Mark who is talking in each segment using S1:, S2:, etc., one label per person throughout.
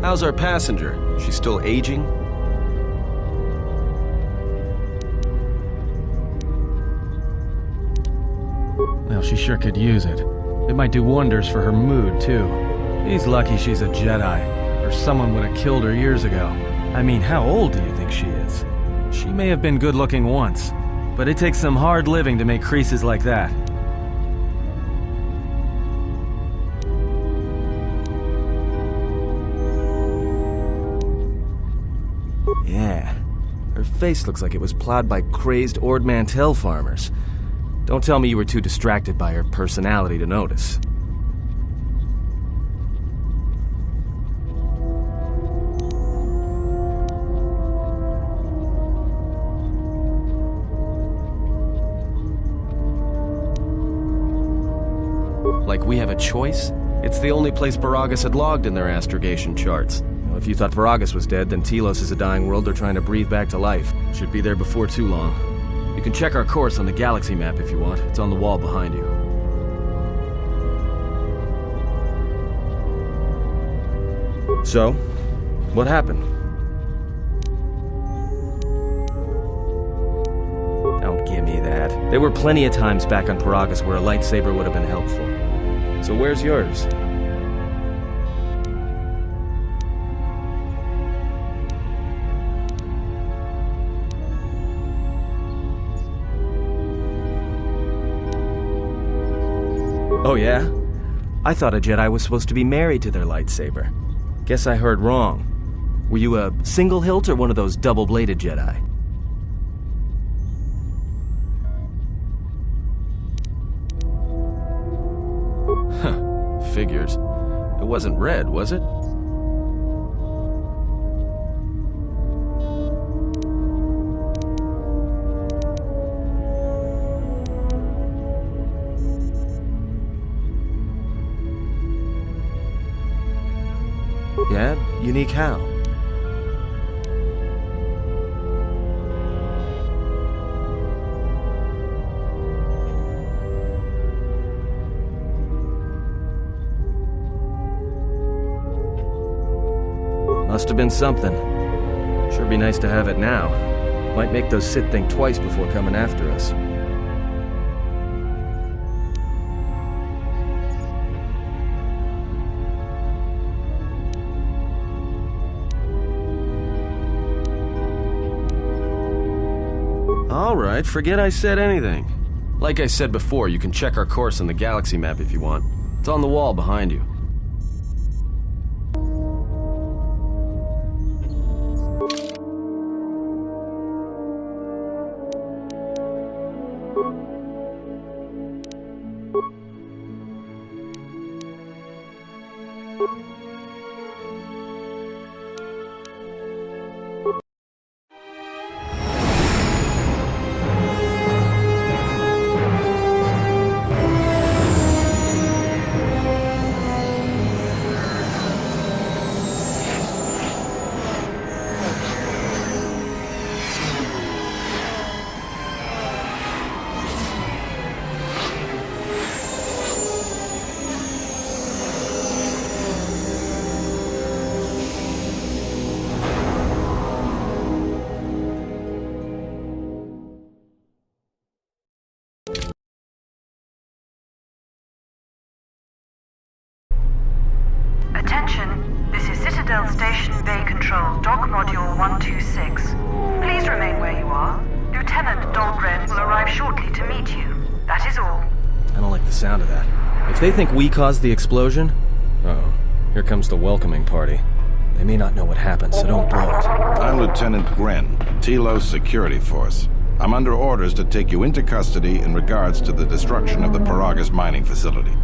S1: How's our passenger? She's still aging?
S2: Well, she sure could use it. It might do wonders for her mood, too. She's lucky she's a Jedi, or someone would have killed her years ago. I mean, how old do you think she is? She may have been good-looking once, but it takes some hard living to make creases like that.
S1: Yeah, her face looks like it was plowed by crazed Ord Mantell farmers. Don't tell me you were too distracted by her personality to notice. Like we have a choice? It's the only place Paragus had logged in their astrogation charts. If you thought Paragus was dead, then Telos is a dying world they're trying to breathe back to life. Should be there before too long. You can check our course on the galaxy map if you want. It's on the wall behind you. So, what happened? Don't give me that. There were plenty of times back on Paragus where a lightsaber would have been helpful. So where's yours? Oh yeah? I thought a Jedi was supposed to be married to their lightsaber. Guess I heard wrong. Were you a single hilt or one of those double-bladed Jedi? Huh, figures. It wasn't red, was it? Yeah? Unique how? Must have been something. Sure be nice to have it now. Might make those Sith think twice before coming after us. Alright, forget I said anything. Like I said before, you can check our course on the galaxy map if you want. It's on the wall behind you.
S3: Attention, this is Citadel Station Bay Control, Dock Module 126. Please remain where you are. Lieutenant Dahlgren will arrive shortly to meet you. That is all.
S1: I don't like the sound of that. If they think we caused the explosion... Uh-oh. Here comes the welcoming party. They may not know what happened, so don't blow it.
S4: I'm Lieutenant Gren, Telos Security Force. I'm under orders to take you into custody in regards to the destruction of the Paragus mining facility.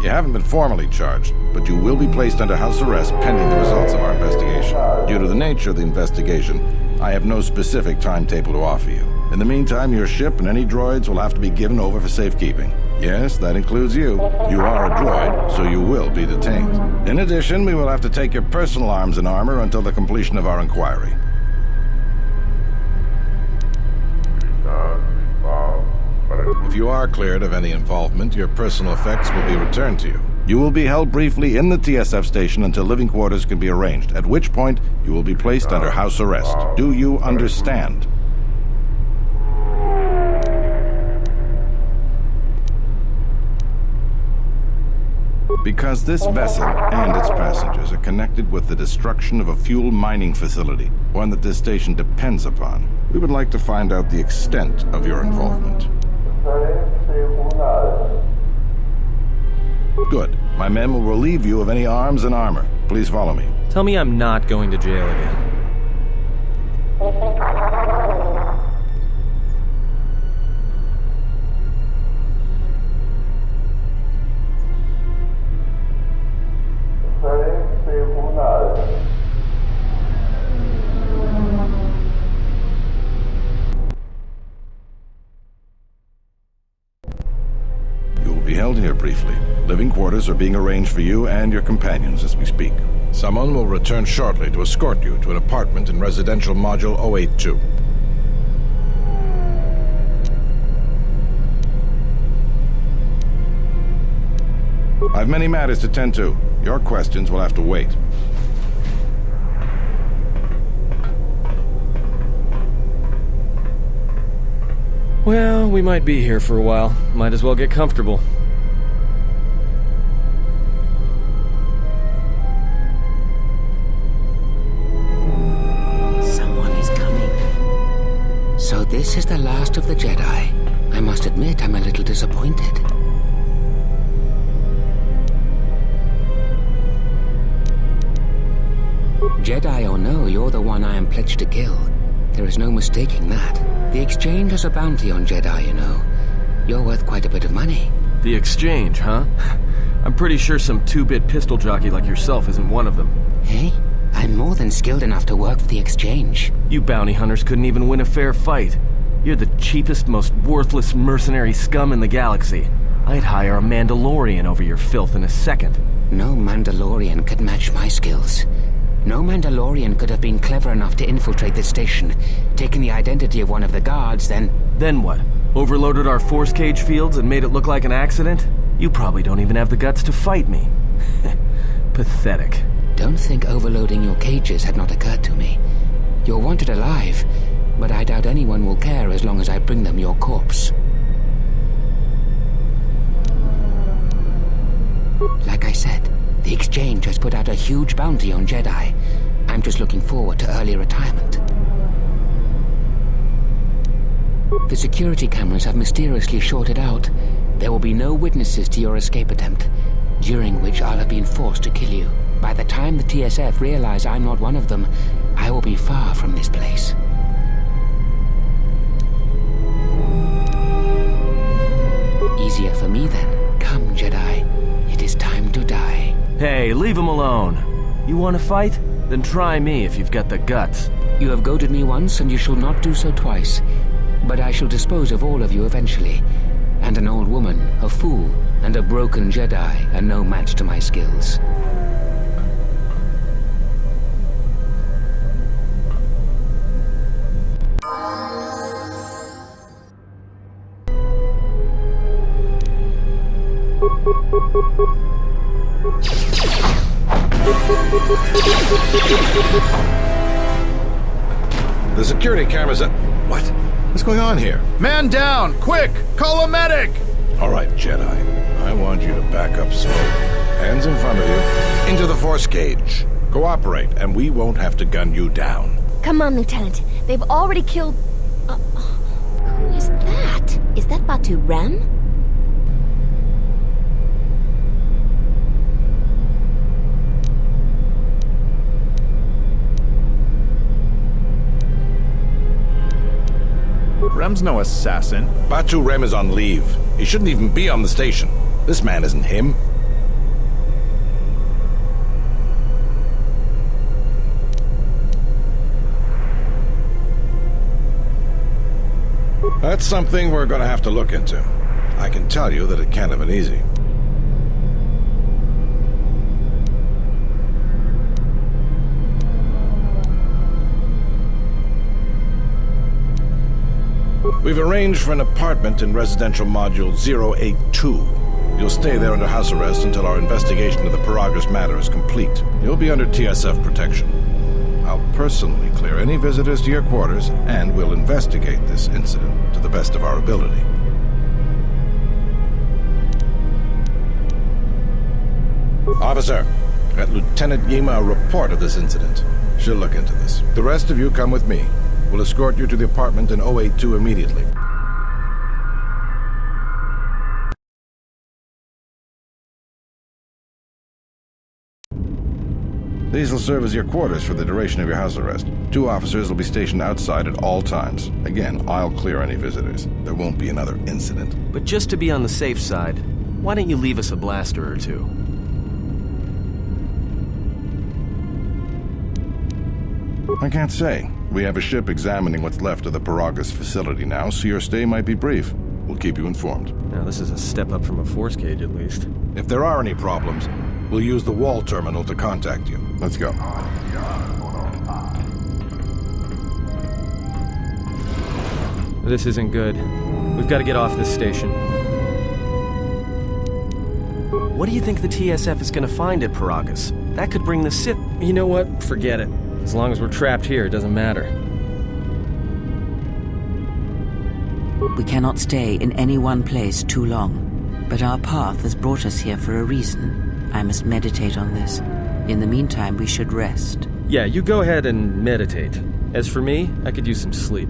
S4: You haven't been formally charged, but you will be placed under house arrest pending the results of our investigation. Due to the nature of the investigation, I have no specific timetable to offer you. In the meantime, your ship and any droids will have to be given over for safekeeping. Yes, that includes you. You are a droid, so you will be detained. In addition, we will have to take your personal arms and armor until the completion of our inquiry. If you are cleared of any involvement, your personal effects will be returned to you. You will be held briefly in the TSF station until living quarters can be arranged, at which point you will be placed under house arrest. Do you understand? Because this vessel and its passengers are connected with the destruction of a fuel mining facility, one that this station depends upon, we would like to find out the extent of your involvement. Good. My men will relieve you of any arms and armor. Please follow me.
S2: Tell me I'm not going to jail again.
S4: You will be held here briefly. Living quarters are being arranged for you and your companions as we speak. Someone will return shortly to escort you to an apartment in residential module 082. I've many matters to tend to. Your questions will have to wait.
S2: Well, we might be here for a while. Might as well get comfortable.
S5: Someone is coming. So this is the last of the Jedi. I must admit, I'm a little disappointed. Jedi or no, you're the one I am pledged to kill. There is no mistaking that. The Exchange has a bounty on Jedi, you know. You're worth quite a bit of money.
S2: The Exchange, huh? I'm pretty sure some two-bit pistol jockey like yourself isn't one of them.
S5: Hey, I'm more than skilled enough to work for the Exchange.
S2: You bounty hunters couldn't even win a fair fight. You're the cheapest, most worthless mercenary scum in the galaxy. I'd hire a Mandalorian over your filth in a second.
S5: No Mandalorian could match my skills. No Mandalorian could have been clever enough to infiltrate this station, taken the identity of one of the guards, then...
S2: Then what? Overloaded our force cage fields and made it look like an accident? You probably don't even have the guts to fight me. Pathetic.
S5: Don't think overloading your cages had not occurred to me. You're wanted alive, but I doubt anyone will care as long as I bring them your corpse. Like I said, the Exchange has put out a huge bounty on Jedi. I'm just looking forward to early retirement. The security cameras have mysteriously shorted out. There will be no witnesses to your escape attempt, during which I'll have been forced to kill you. By the time the TSF realize I'm not one of them, I will be far from this place. Easier for me then. Come, Jedi. It is time to die.
S2: Hey, leave him alone. You want to fight? Then try me if you've got the guts.
S5: You have goaded me once, and you shall not do so twice. But I shall dispose of all of you eventually. And an old woman, a fool, and a broken Jedi are no match to my skills.
S4: The security cameras are... What? What's going on here?
S6: Man down! Quick! Call a medic!
S4: All right, Jedi. I want you to back up slowly. Hands in front of you. Into the force cage. Cooperate, and we won't have to gun you down.
S7: Come on, Lieutenant. They've already killed... who is that? Is that Batu Rem?
S6: Rem's no assassin.
S4: Batu Rem is on leave. He shouldn't even be on the station. This man isn't him. That's something we're going to have to look into. I can tell you that it can't have been easy. We've arranged for an apartment in residential module 082. You'll stay there under house arrest until our investigation of the Paragas matter is complete. You'll be under TSF protection. I'll personally clear any visitors to your quarters, and we'll investigate this incident to the best of our ability. Officer, got Lieutenant Yima a report of this incident. She'll look into this. The rest of you come with me. We'll escort you to the apartment in 082 immediately. These will serve as your quarters for the duration of your house arrest. 2 officers will be stationed outside at all times. Again, I'll clear any visitors. There won't be another incident.
S1: But just to be on the safe side, why don't you leave us a blaster or two?
S4: I can't say. We have a ship examining what's left of the Paragas facility now, so your stay might be brief. We'll keep you informed.
S1: Now, this is a step up from a force cage, at least.
S4: If there are any problems, we'll use the wall terminal to contact you. Let's go.
S2: This isn't good. We've got to get off this station.
S1: What do you think the TSF is going to find at Paragas? That could bring the Sith...
S2: You know what? Forget it. As long as we're trapped here, it doesn't matter.
S8: We cannot stay in any one place too long, but our path has brought us here for a reason. I must meditate on this. In the meantime, we should rest.
S2: Yeah, you go ahead and meditate. As for me, I could use some sleep.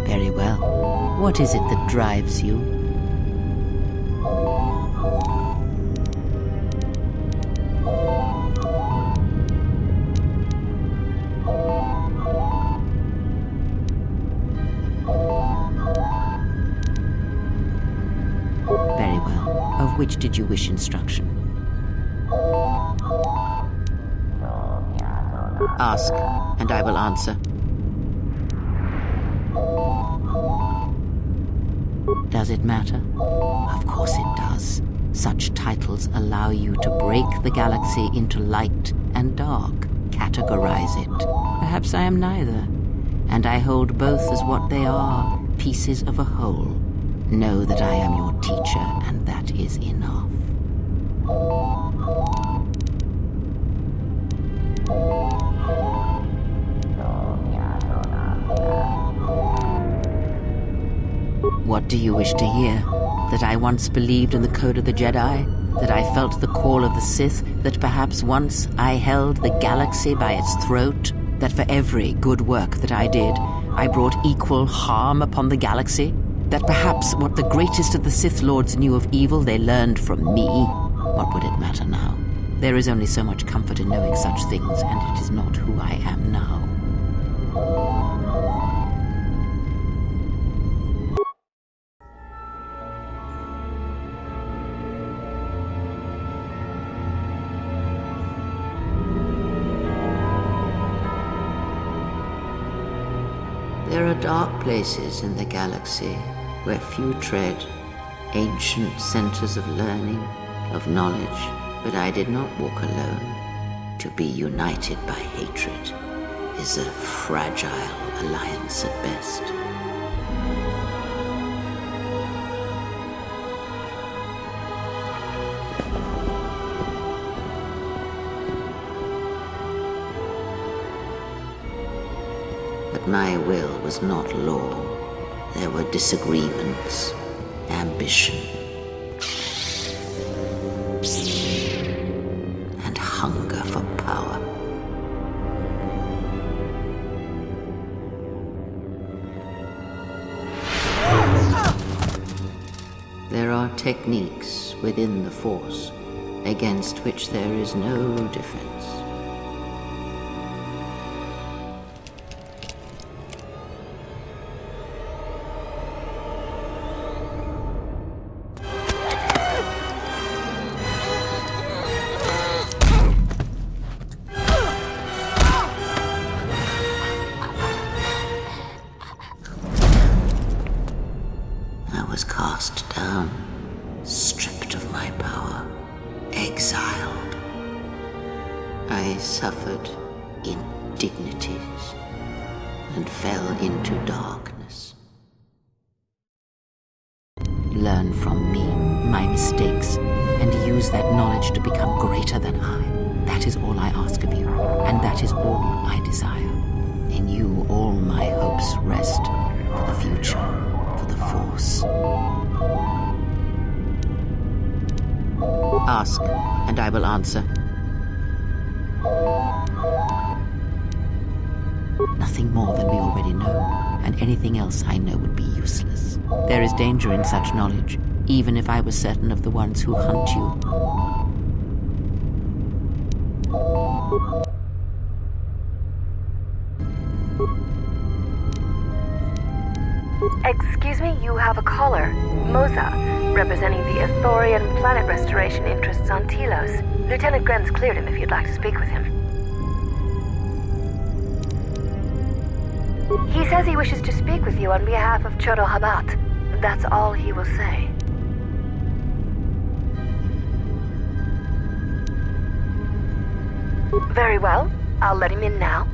S8: Very well. What is it that drives you? Very well. Of which did you wish instruction? Ask, and I will answer. Does it matter? Of course it does. Such titles allow you to break the galaxy into light and dark, categorize it. Perhaps I am neither, and I hold both as what they are, pieces of a whole. Know that I am your teacher, and that is enough. What do you wish to hear? That I once believed in the code of the Jedi? That I felt the call of the Sith? That perhaps once I held the galaxy by its throat? That for every good work that I did, I brought equal harm upon the galaxy? That perhaps what the greatest of the Sith Lords knew of evil they learned from me? What would it matter now? There is only so much comfort in knowing such things, and it is not who I am now. There are dark places in the galaxy where few tread, ancient centers of learning, of knowledge, but I did not walk alone. To be united by hatred is a fragile alliance at best. But my will was not law. There were disagreements, ambition, and hunger for power. There are techniques within the Force against which there is no defense. was cast down, stripped of my power, exiled. I suffered indignities and fell into darkness. Learn from me my mistakes and use that knowledge to become greater than I. That is all I ask of you, and that is all I desire. In you all my hopes rest, for the future, for the Force. Ask, and I will answer. Nothing more than we already know, and anything else I know would be useless. There is danger in such knowledge, even if I was certain of the ones who hunt you.
S9: Excuse me, you have a caller. Moza, representing the Ithorian planet restoration interests on Telos. Lieutenant Grenz cleared him if you'd like to speak with him. He says he wishes to speak with you on behalf of Chodo Habat. That's all he will say. Very well. I'll let him in now.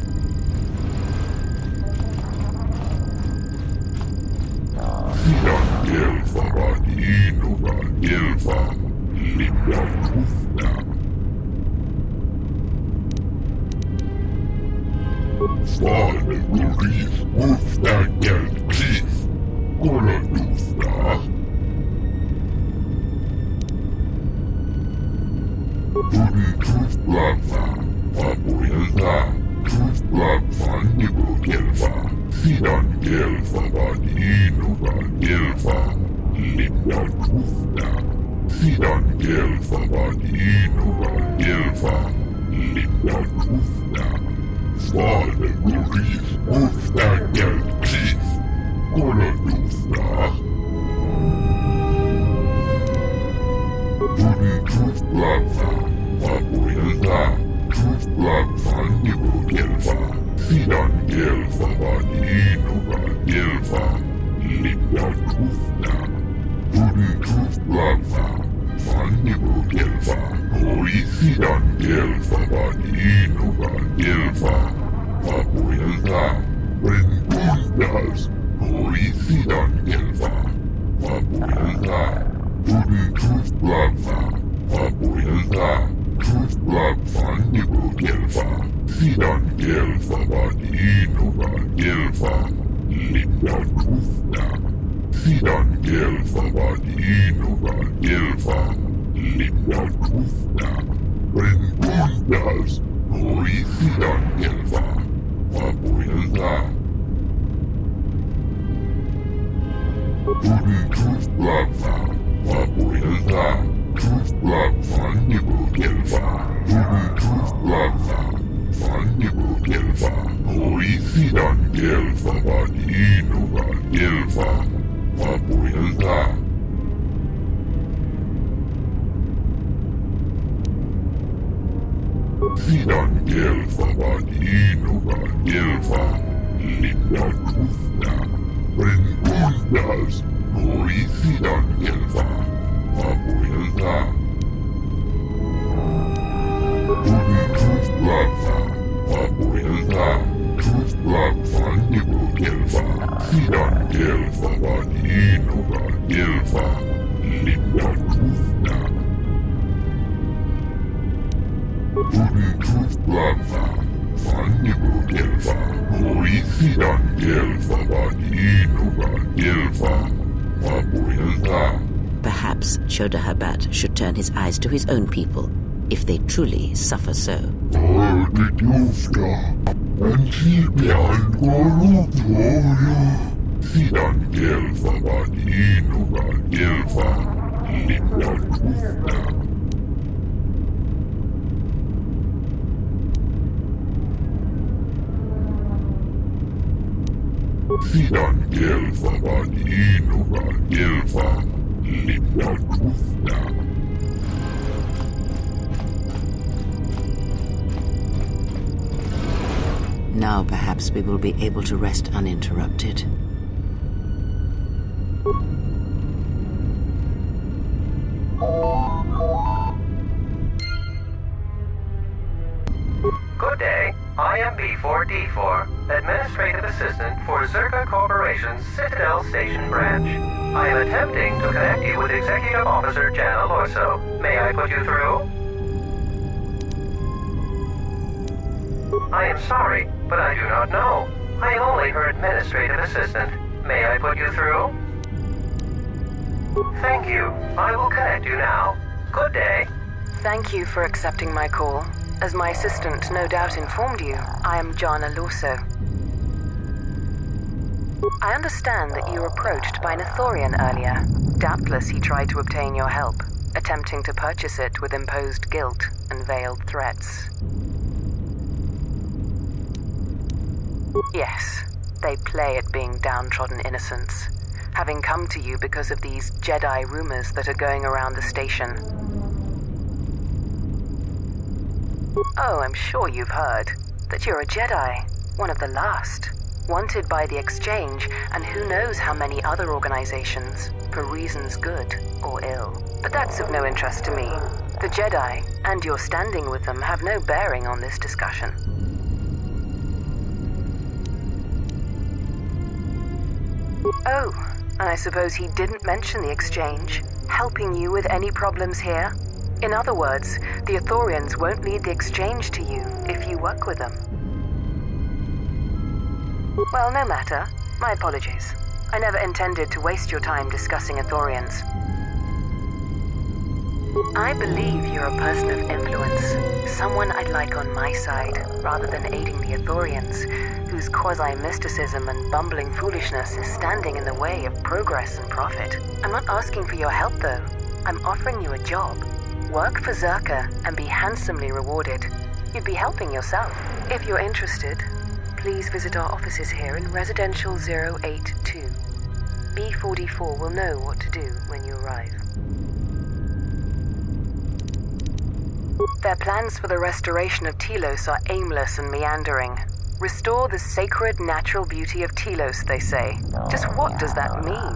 S8: Perhaps Chodo Habat should turn his eyes to his own people, if they truly suffer so. Now perhaps we will be able to rest uninterrupted.
S10: B4D4, Administrative Assistant for Zerka Corporation's Citadel Station branch. I am attempting to connect you with Executive Officer Jana Lorso. May I put you through? I am sorry, but I do not know. I am only her administrative assistant. May I put you through? Thank you. I will connect you now. Good day.
S3: Thank you for accepting my call. As my assistant no doubt informed you, I am Jana Lorso. I understand that you were approached by an Ithorian earlier. Doubtless he tried to obtain your help, attempting to purchase it with imposed guilt and veiled threats. Yes, they play at being downtrodden innocents, having come to you because of these Jedi rumors that are going around the station. Oh, I'm sure you've heard that you're a Jedi, one of the last, wanted by the Exchange and who knows how many other organizations, for reasons good or ill. But that's of no interest to me. The Jedi, and your standing with them, have no bearing on this discussion. Oh, and I suppose he didn't mention the Exchange, helping you with any problems here? In other words, the Ithorians won't lead the Exchange to you if you work with them. Well, no matter. My apologies. I never intended to waste your time discussing Ithorians. I believe you're a person of influence, someone I'd like on my side, rather than aiding the Ithorians, whose quasi-mysticism and bumbling foolishness is standing in the way of progress and profit. I'm not asking for your help, though. I'm offering you a job. Work for Zerka and be handsomely rewarded. You'd be helping yourself. If you're interested, please visit our offices here in Residential 082. B44 will know what to do when you arrive. Their plans for the restoration of Telos are aimless and meandering. Restore the sacred natural beauty of Telos, they say. Just what does that mean?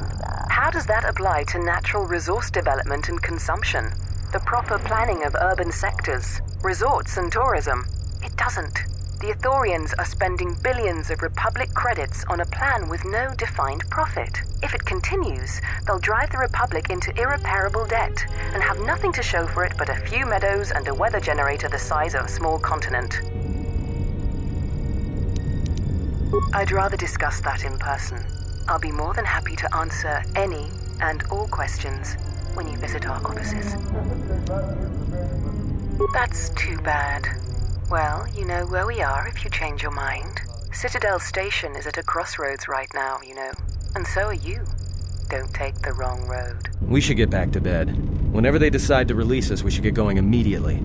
S3: How does that apply to natural resource development and consumption? The proper planning of urban sectors, resorts and tourism? It doesn't. The Ithorians are spending billions of Republic credits on a plan with no defined profit. If it continues, they'll drive the Republic into irreparable debt and have nothing to show for it but a few meadows and a weather generator the size of a small continent. I'd rather discuss that in person. I'll be more than happy to answer any and all questions when you visit our offices. That's too bad. Well, you know where we are if you change your mind. Citadel Station is at a crossroads right now, you know. And so are you. Don't take the wrong road.
S1: We should get back to bed. Whenever they decide to release us, we should get going immediately.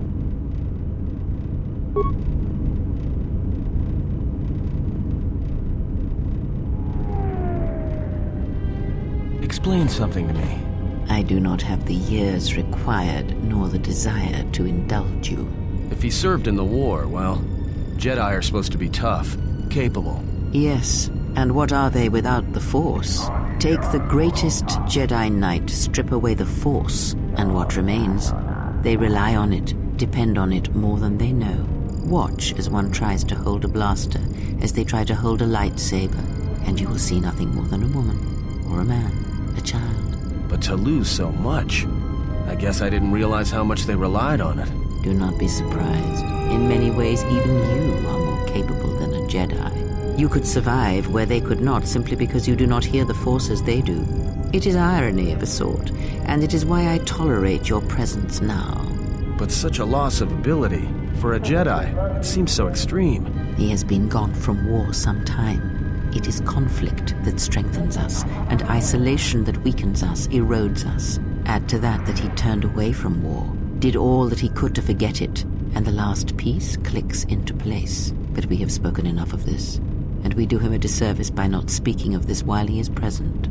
S1: Explain something to me.
S8: I do not have the years required, nor the desire to indulge you.
S1: If he served in the war, well, Jedi are supposed to be tough, capable.
S8: Yes, and what are they without the Force? Take the greatest Jedi Knight, strip away the Force, and what remains? They rely on it, depend on it more than they know. Watch as one tries to hold a blaster, as they try to hold a lightsaber, and you will see nothing more than a woman, or a man, a child.
S1: But to lose so much, I guess I didn't realize how much they relied on it.
S8: Do not be surprised. In many ways, even you are more capable than a Jedi. You could survive where they could not simply because you do not hear the Force as they do. It is irony of a sort, and it is why I tolerate your presence now.
S1: But such a loss of ability. For a Jedi, it seems so extreme.
S8: He has been gone from war some time. It is conflict that strengthens us, and isolation that weakens us, erodes us. Add to that he turned away from war, did all that he could to forget it, and the last piece clicks into place. But we have spoken enough of this, and we do him a disservice by not speaking of this while he is present.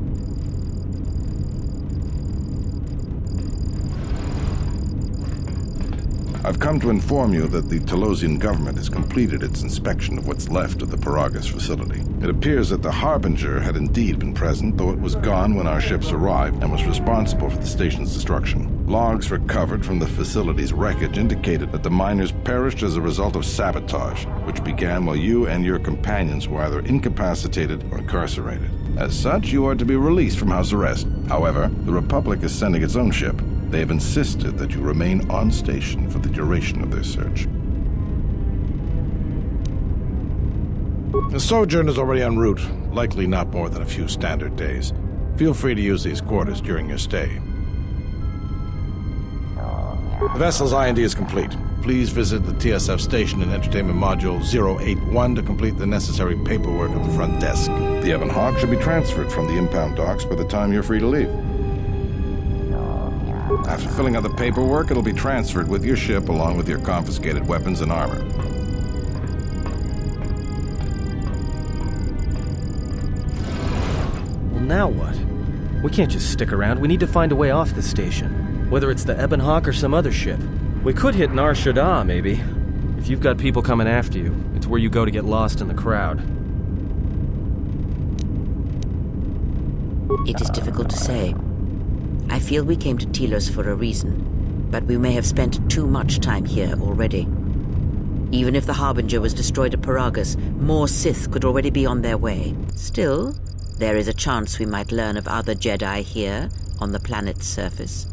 S4: I've come to inform you that the Telosian government has completed its inspection of what's left of the Paragus facility. It appears that the Harbinger had indeed been present, though it was gone when our ships arrived and was responsible for the station's destruction. Logs recovered from the facility's wreckage indicated that the miners perished as a result of sabotage, which began while you and your companions were either incapacitated or incarcerated. As such, you are to be released from house arrest. However, the Republic is sending its own ship. They have insisted that you remain on station for the duration of their search. The sojourn is already en route, likely not more than a few standard days. Feel free to use these quarters during your stay. The vessel's IND is complete. Please visit the TSF station and entertainment module 081 to complete the necessary paperwork at the front desk. The Ebon Hawk should be transferred from the impound docks by the time you're free to leave. After filling out the paperwork, it'll be transferred with your ship along with your confiscated weapons and armor.
S2: Well, now what? We can't just stick around. We need to find a way off the station. Whether it's the Ebon Hawk or some other ship. We could hit Nar Shaddaa, maybe. If you've got people coming after you, it's where you go to get lost in the crowd.
S8: It is difficult to say. I feel we came to Telos for a reason, but we may have spent too much time here already. Even if the Harbinger was destroyed at Paragus, more Sith could already be on their way. Still, there is a chance we might learn of other Jedi here on the planet's surface.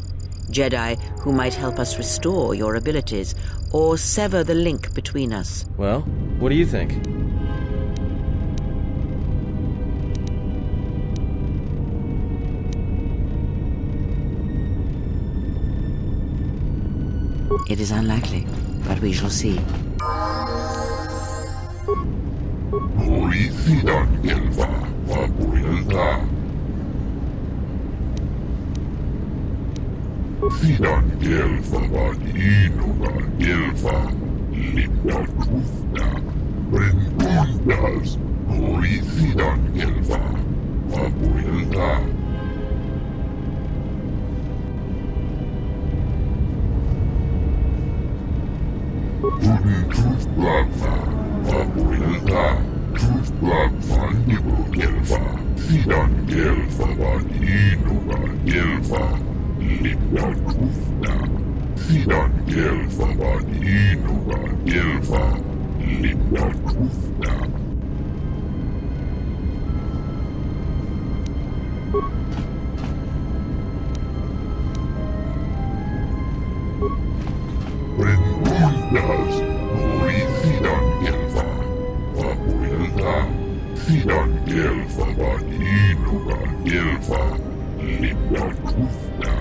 S8: Jedi who might help us restore your abilities or sever the link between us.
S2: Well, what do you think?
S8: It is unlikely, but we shall see.
S11: Sidan gelfa vad inuga gelfa linda trufna brengundas hori sidan gelfa vabuelta Guden trufblagfa vabuelta trufblagfa nibu gelfa sidan gelfa vad inuga gelfa Linda Trufna, Sidan gelfa vad inuga gelfa, Linda Trufna. Brengundas, hori sidan gelfa, vabuelta, Sidan gelfa vad inuga gelfa, Linda Trufna.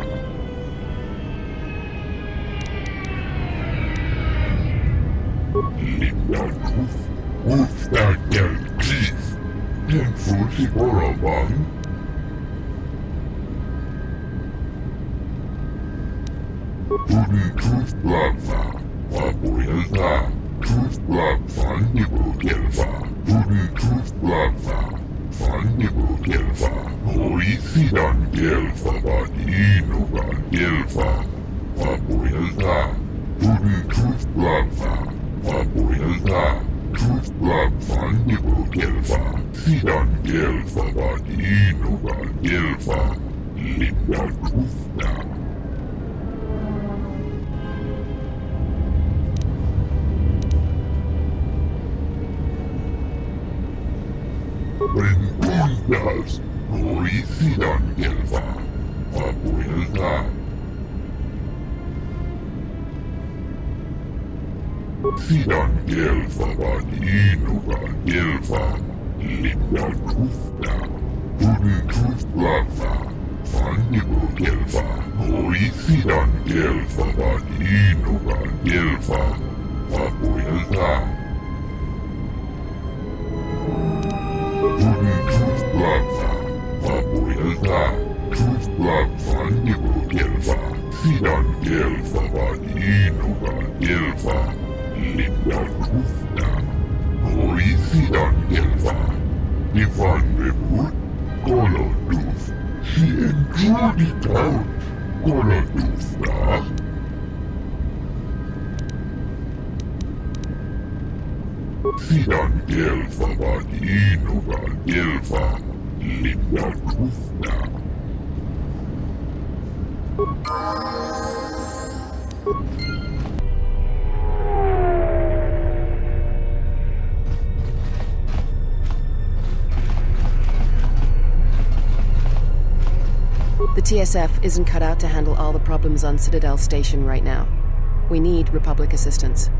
S11: Linda Truf, Wolfdagel Chief, den Fuji Boraban. Guden Truf Blagva, Vabuelta, Truf Blagva Nibu Gelva, Guden Truf Blagva, Van Nibu Gelva, Hori Sidan Gelva vad inuga Gelva, Vabuelta, Guden Truf Blagva. Vabuelta, Trufblagva nibu gelva, Sidan gelva vad inuga gelva, Linda Trufna. Brengundas, hori sidan gelva, Vabuelta. Sidan gelfa vad inuga gelfa, Linda Trufna. Guden Trufblagva, Van nibu gelva, hori sidan gelfa vad inuga gelfa, Vabuelta. Guden Trufblagva, Vabuelta, Trufblagva nibu gelva, Sidan gelfa vad inuga gelfa, Linda Trufna, hori sidan gelva, Ivan Rebut, Goloduf, she intruded out, Golodufna. Sidan gelva vad inuga gelva, Linda Trufna.
S12: The TSF isn't cut out to handle all the problems on Citadel Station right now. We need Republic assistance.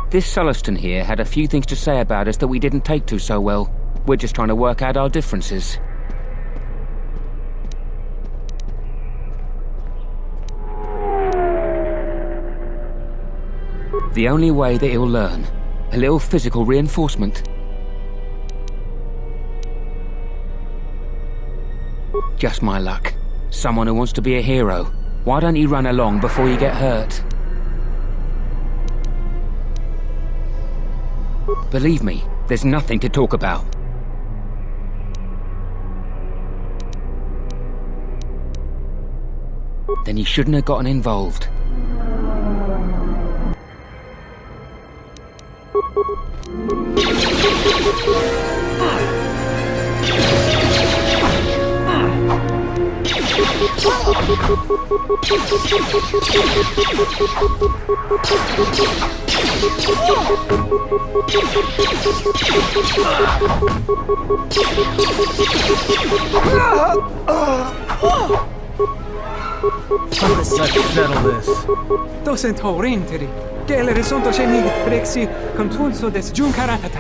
S5: This Celestin here had a few things to say about us that we didn't take to so well. We're just trying to work out our differences. The only way that he'll learn. A little physical reinforcement. Just my luck. Someone who wants to be a hero. Why don't you run along before you get hurt? Believe me, there's nothing to talk about. Then he shouldn't have gotten involved.
S2: Let's settle this.
S13: Docent Horinteri, Gelere sonto shenig rexi contunso des juncaratata.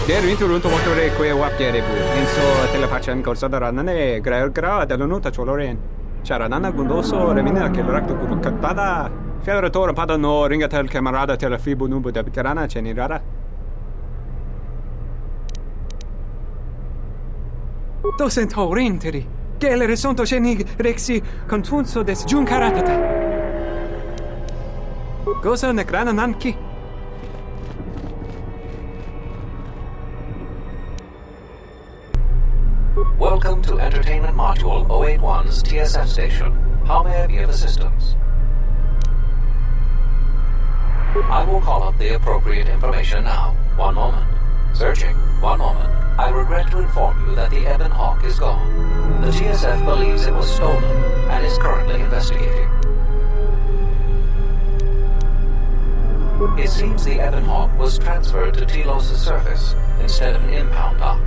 S13: Der inturunto motore que wapgerebu, inso telepachan corsadarane, gra delonuta choloren. Charanana gundoso remina che recto curucatada. Fiaratore pada no ringatel camarada telefibu nubu de bitarana cenirara. Docent Horinteri, Gelere sonto shenig rexi contunso des juncaratata. Gosa necrana nanki.
S10: Welcome to Entertainment Module 081's TSF station. How may I be of assistance? I will call up the appropriate information now. One moment. Searching. One moment. I regret to inform you that the Ebon Hawk is gone. The TSF believes it was stolen and is currently investigating. It seems the Ebon Hawk was transferred to Telos' surface instead of an impound dock.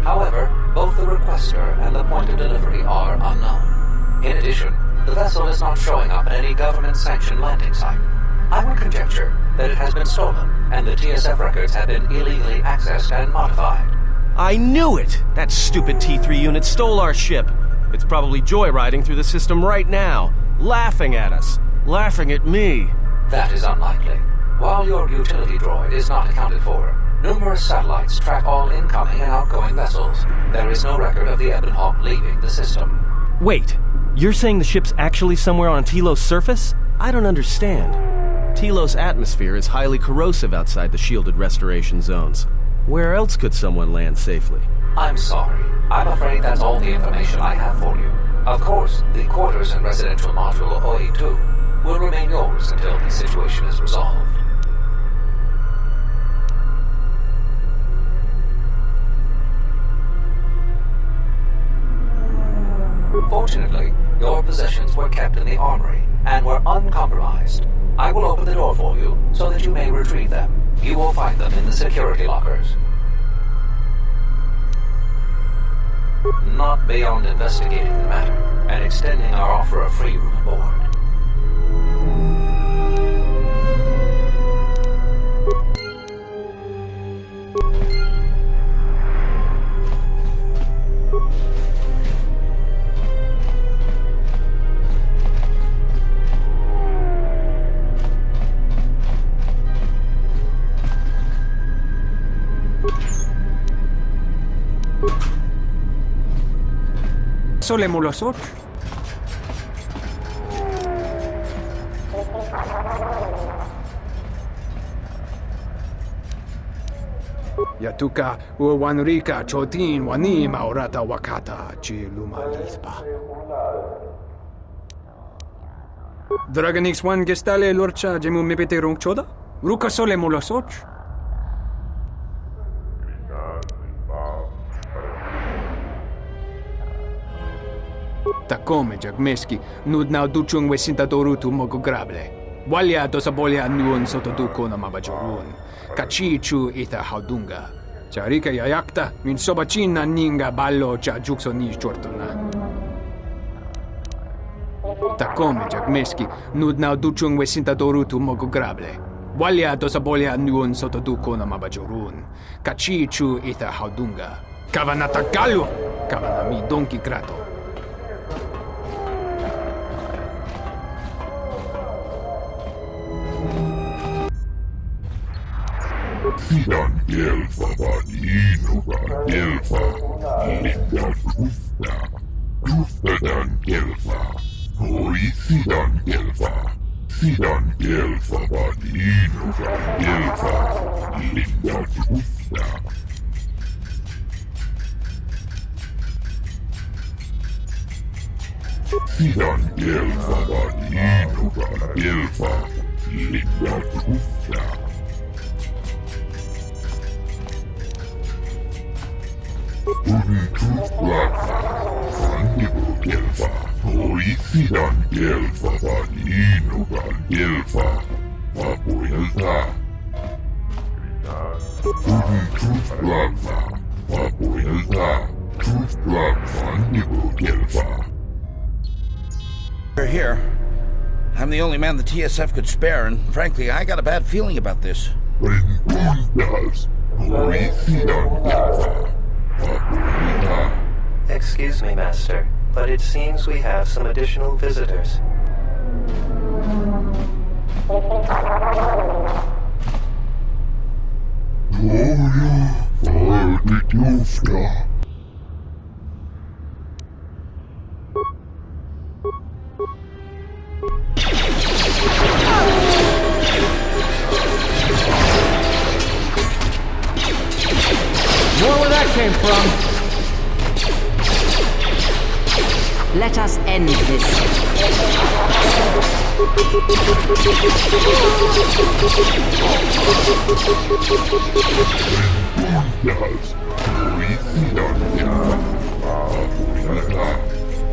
S10: However, both the requester and the point of delivery are unknown. In addition, the vessel is not showing up at any government-sanctioned landing site. I would conjecture that it has been stolen, and the TSF records have been illegally accessed and modified.
S1: I knew it! That stupid T3 unit stole our ship. It's probably joyriding through the system right now, laughing at us, laughing at me.
S10: That is unlikely. While your utility droid is not accounted for, numerous satellites track all incoming and outgoing vessels. There is no record of the Ebon Hawk leaving the system.
S1: Wait, you're saying the ship's actually somewhere on Telos' surface? I don't understand. Telos' atmosphere is highly corrosive outside the shielded restoration zones. Where else could someone land safely?
S10: I'm sorry. I'm afraid that's all the information I have for you. Of course, the quarters in Residential Module 082 will remain yours until the situation is resolved. Fortunately, your possessions were kept in the armory and were uncompromised. I will open the door for you so that you may retrieve them. You will find them in the security lockers. Not beyond investigating the matter and extending our offer of free room aboard.
S13: Solemos los ocho. Yatuka uwanrika chotin wani maurata wakata chiluma lispa. Dragonix one gestale lorcha jemu mepete ronchoda? Ruka solemos los ocho. Takome jagmeski, nudna duchung wesintadorutu mogograble. Walia dosabolia nuon sotoduko na mabajorun. Kachichu ita haudunga. Charika yayakta, min sobachina ninga ballo cha jukso ni chortuna. Takome jagmeski, nudna duchung wesintadorutu mogograble. Walia dosabolia nuon sotoduko na mabajorun. Kachichu ita haudunga. Kavanata gallo! Kavanami donki grato.
S11: Sidan gelfa vaninugan gelfa, lindan rufta, ruftadan gelfa, hoi sidan gelfa vaninugan gelfa, lindan rufta. Sidan gelfa vaninugan gelfa, lindan rufta. Gelfa, oisidan gelfa vaninugan gelfa, vapuilta. Vapuilta, gelfa.
S14: We're here. I'm the only man the TSF could spare, and frankly, I got a bad feeling about this.
S15: Excuse me, Master, but it seems we have some additional visitors.
S2: More where that came from.
S8: Let us end this.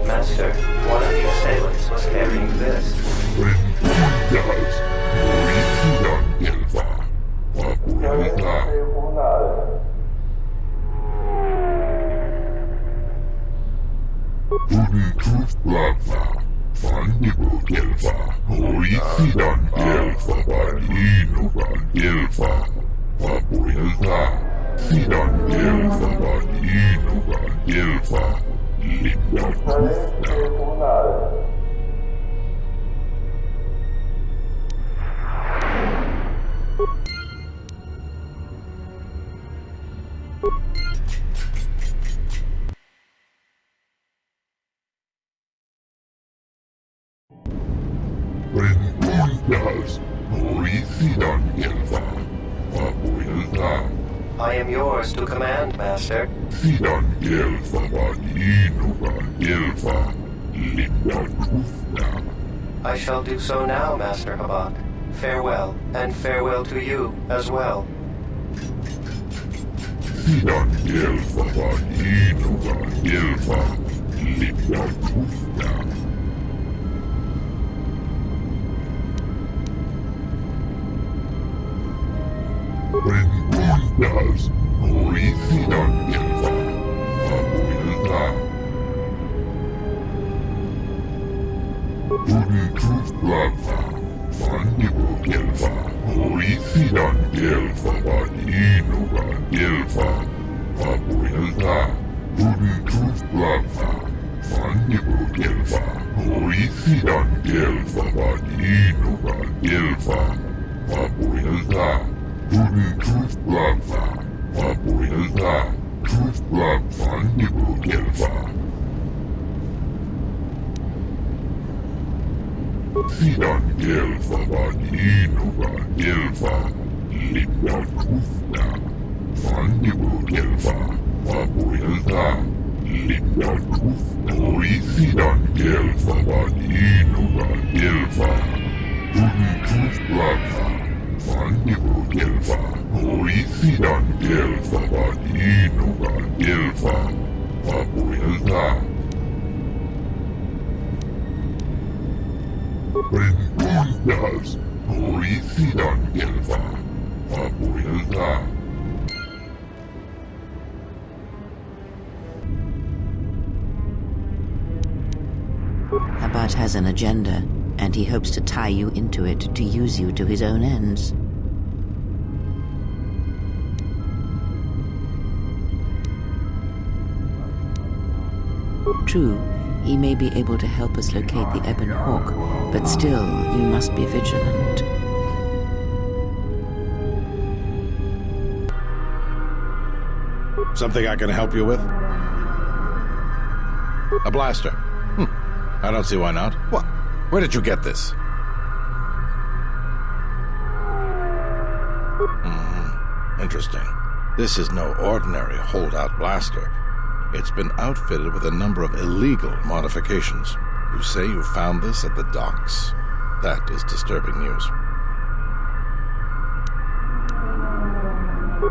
S15: Master, one of the assailants was carrying this. I am yours to command, Master. I shall do so now, Master Habak. Farewell, and farewell to you as well.
S11: Venturas, Coricidan Gelfa, Fabuelta.
S8: Habat has an agenda, and he hopes to tie you into it to use you to his own ends. True, he may be able to help us locate the Ebon Hawk, but still, you must be vigilant.
S4: Something I can help you with? A blaster. I don't see why not. What? Where did you get this? Interesting. This is no ordinary holdout blaster. It's been outfitted with a number of illegal modifications. You say you found this at the docks? That is disturbing news.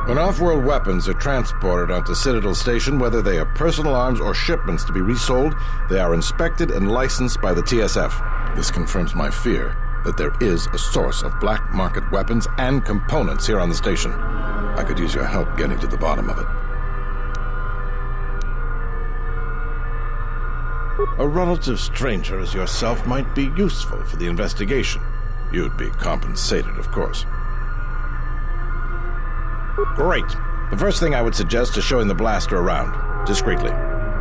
S4: When off-world weapons are transported onto Citadel Station, whether they are personal arms or shipments to be resold, they are inspected and licensed by the TSF. This confirms my fear that there is a source of black market weapons and components here on the station. I could use your help getting to the bottom of it. A relative stranger as yourself might be useful for the investigation. You'd be compensated, of course. Great. The first thing I would suggest is showing the blaster around, discreetly.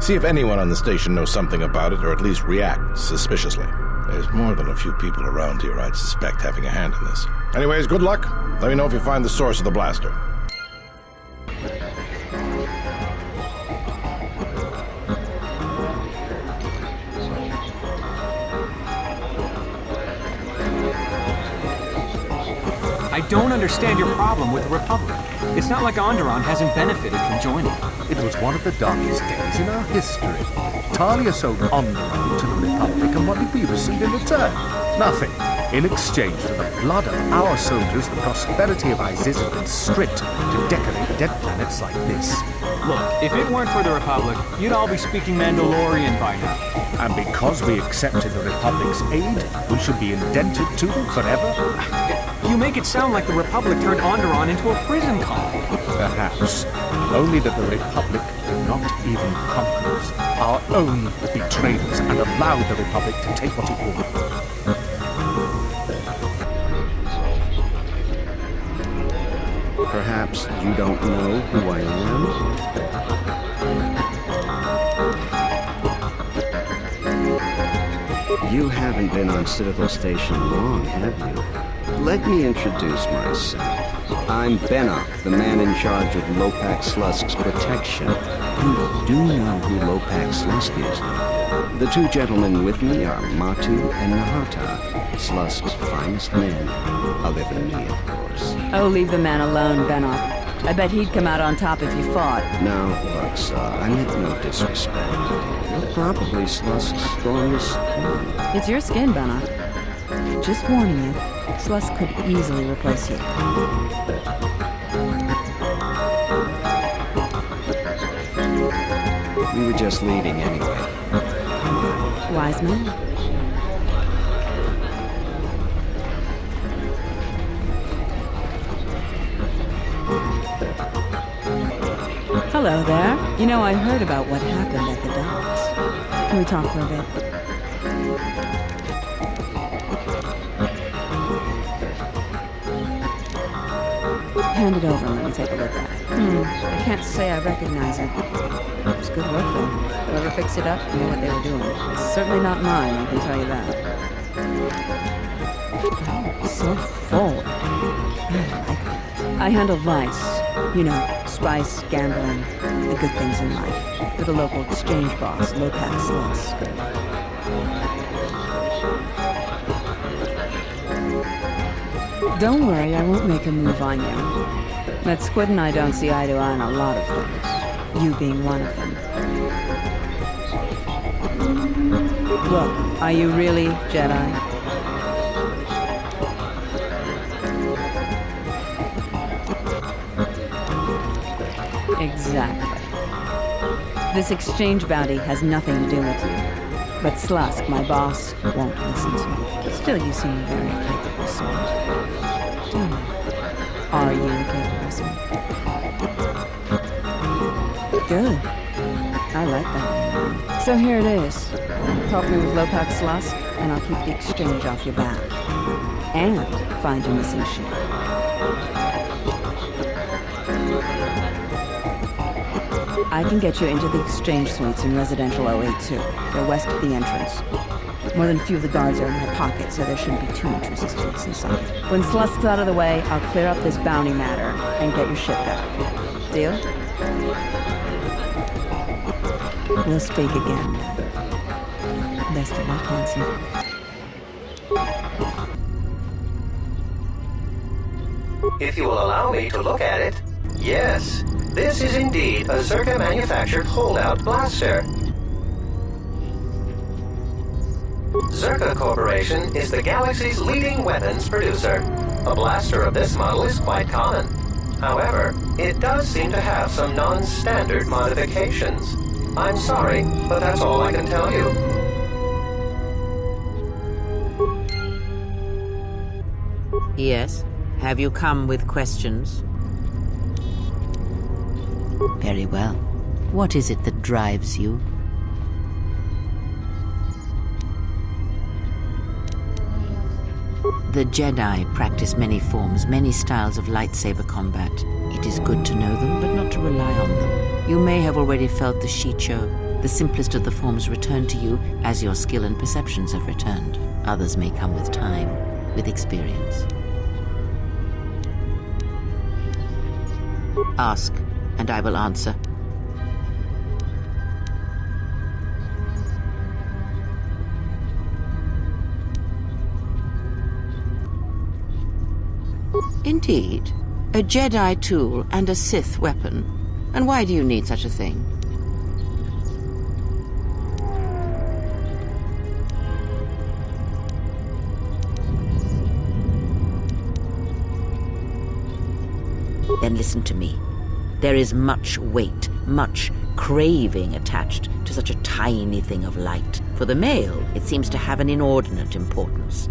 S4: See if anyone on the station knows something about it, or at least react suspiciously. There's more than a few people around here I'd suspect having a hand in this. Anyways, good luck. Let me know if you find the source of the blaster.
S13: I don't understand your problem with the Republic. It's not like Onderon hasn't benefited from joining.
S16: It was one of the darkest days in our history. Talia sold Onderon to the Republic, and what did we receive in return? Nothing. In exchange for the blood of our soldiers, the prosperity of Isis has been stripped to decorate dead planets like this.
S13: Look, if it weren't for the Republic, you'd all be speaking Mandalorian by now.
S16: And because we accepted the Republic's aid, we should be indented to them forever?
S13: You make it sound like the Republic turned Onderon into a prison colony.
S16: Perhaps. Only that the Republic did not even conquer us. Our own betrayed us and allowed the Republic to take what it wanted.
S17: Perhaps you don't know who I am? You haven't been on Citadel Station long, have you? Let me introduce myself. I'm Bennock, the man in charge of Lopak Slusk's protection. You do know who Lopak Slusk is. The two gentlemen with me are Matu and Nahata, Slusk's finest men. Other than me, of course.
S18: Oh, leave the man alone, Bennock. I bet he'd come out on top if you fought.
S17: Now, look, I meant no disrespect. You're probably Slusk's strongest one.
S18: It's your skin, Bennock. Just warning you, Slusk could easily replace you.
S17: We were just leaving anyway.
S18: Wise man. Hello there. You know, I heard about what happened at the docks. Can we talk for a bit? Hand it over and let me take a look at it. I can't say I recognize it. It's good work, though. Whoever fixed it up knew what they were doing. It's certainly not mine, I can tell you that. Oh, so forward. I like that. I handle vice. You know, spice, gambling, the good things in life. For the local exchange boss, Lopak Slusk. Don't worry, I won't make a move on you. That Squid and I don't see eye to eye on a lot of things. You being one of them. Look, are you really Jedi? Exactly. This exchange bounty has nothing to do with you. But Slusk, my boss, won't listen to me. Still, you seem a very capable sort. Tell me, are you a capable sort? Good. I like that. So here it is. Help me with Lopak Slusk, and I'll keep the exchange off your back. And find your missing ship. I can get you into the exchange suites in residential 082. They're west of the entrance. More than a few of the guards are in my pocket, so there shouldn't be too much resistance inside. When Slusk's out of the way, I'll clear up this bounty matter and get your ship back. Deal? We'll speak again. Best of luck, handsome.
S15: If you will allow me to look at it, yes, this is indeed a Zerka-manufactured holdout blaster. Zerka Corporation is the galaxy's leading weapons producer. A blaster of this model is quite common. However, it does seem to have some non-standard modifications. I'm sorry, but that's all I can tell you.
S8: Yes? Have you come with questions? Very well. What is it that drives you? The Jedi practice many forms, many styles of lightsaber combat. It is good to know them, but not to rely on them. You may have already felt the Shicho, the simplest of the forms, return to you as your skill and perceptions have returned. Others may come with time, with experience. Ask, and I will answer. Indeed. A Jedi tool and a Sith weapon. And why do you need such a thing? Then listen to me. There is much weight, much craving attached to such a tiny thing of light. For the male, it seems to have an inordinate importance.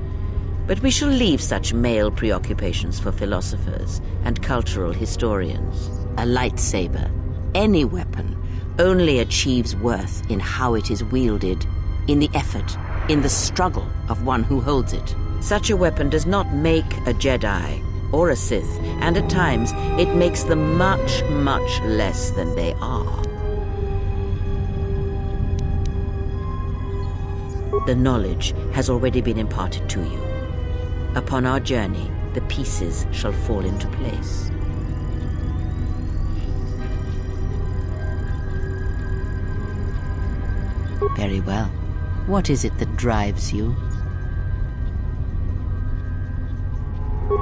S8: But we shall leave such male preoccupations for philosophers and cultural historians. A lightsaber, any weapon, only achieves worth in how it is wielded, in the effort, in the struggle of one who holds it. Such a weapon does not make a Jedi or a Sith, and at times it makes them much, much less than they are. The knowledge has already been imparted to you. Upon our journey, the pieces shall fall into place. Very well. What is it that drives you?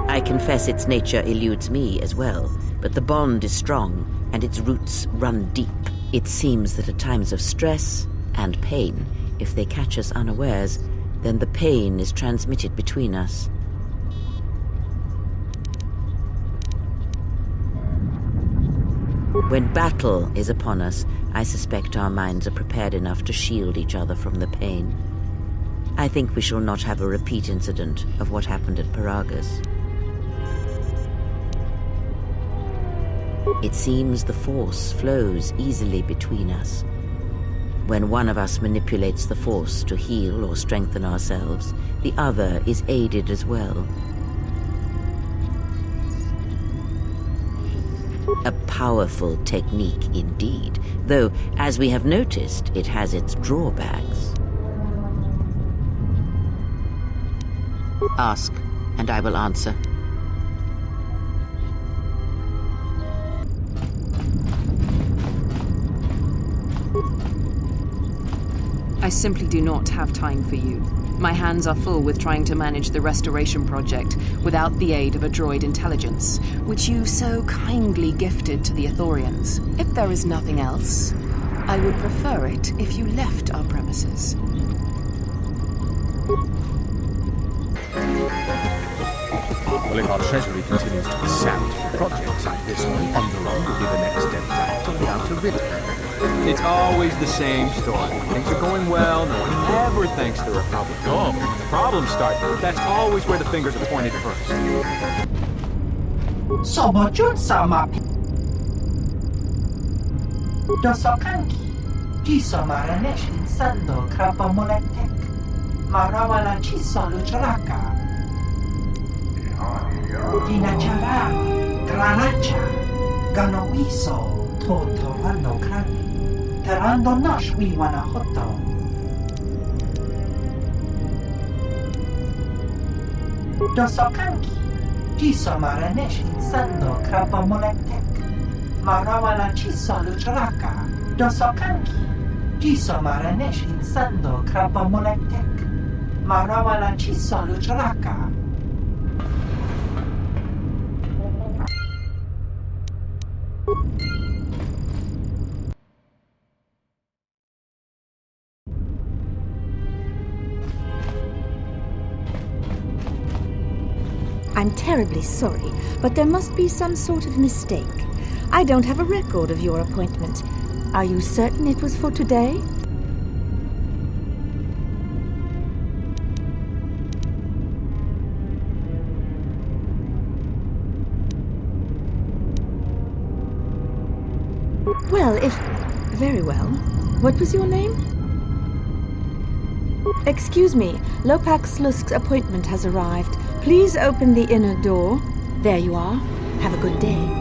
S8: I confess its nature eludes me as well, but the bond is strong, and its roots run deep. It seems that at times of stress and pain, if they catch us unawares, then the pain is transmitted between us. When battle is upon us, I suspect our minds are prepared enough to shield each other from the pain. I think we shall not have a repeat incident of what happened at Paragus. It seems the Force flows easily between us. When one of us manipulates the Force to heal or strengthen ourselves, the other is aided as well. A powerful technique indeed, though, as we have noticed, it has its drawbacks. Ask, and I will answer.
S19: I simply do not have time for you. My hands are full with trying to manage the restoration project without the aid of a droid intelligence, which you so kindly gifted to the Ithorians. If there is nothing else, I would prefer it if you left our premises.
S16: Well, if our treasury continues to be sapped, projects like this one, Onderon will be the next step back to the Outer Rim.
S13: It's always the same story. Things are going well, no one ever thanks the Republic. Oh, but when the problems start, that's always where the fingers are pointed first.
S20: Sobojun sama Dosokanki Jiso maranesh insando krapa moletek Marawala chiso lucharaka Dinachara Granacha Ganowiso Toto rando krani Terando nosh wiwana hoto Dosokanki Jiso maranesh insando krapa moletek Marawala chiso lucharaka Dosokanki Jiso maranesh insando krapa moletek Marawala chiso lucharaka
S21: I'm terribly sorry, but there must be some sort of mistake. I don't have a record of your appointment. Are you certain it was for today? Well, if... Very well. What was your name? Excuse me, Lopak Slusk's appointment has arrived. Please open the inner door. There you are. Have a good day.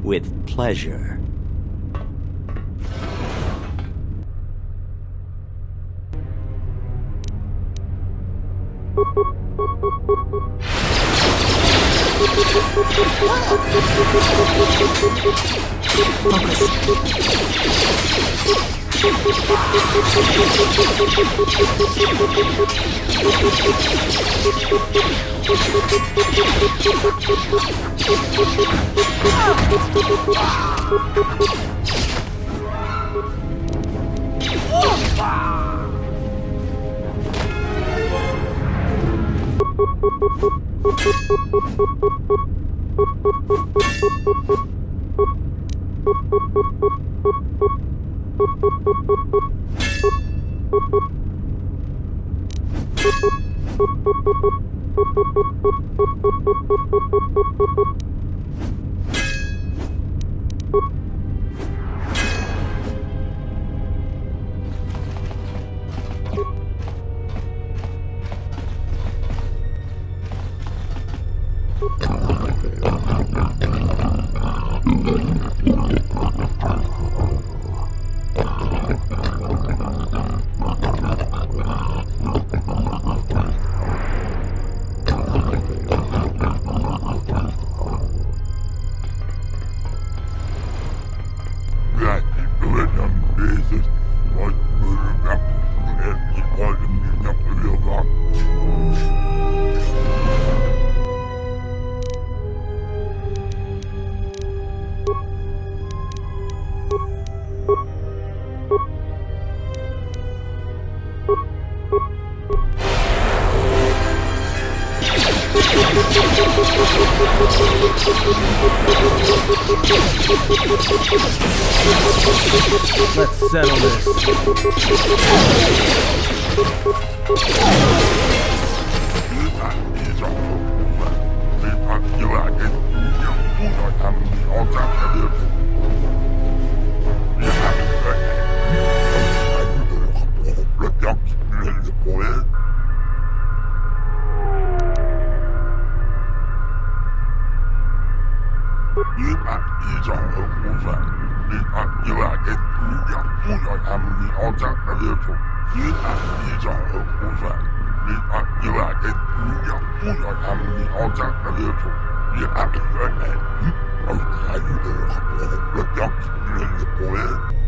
S17: With pleasure.
S2: Let's settle this.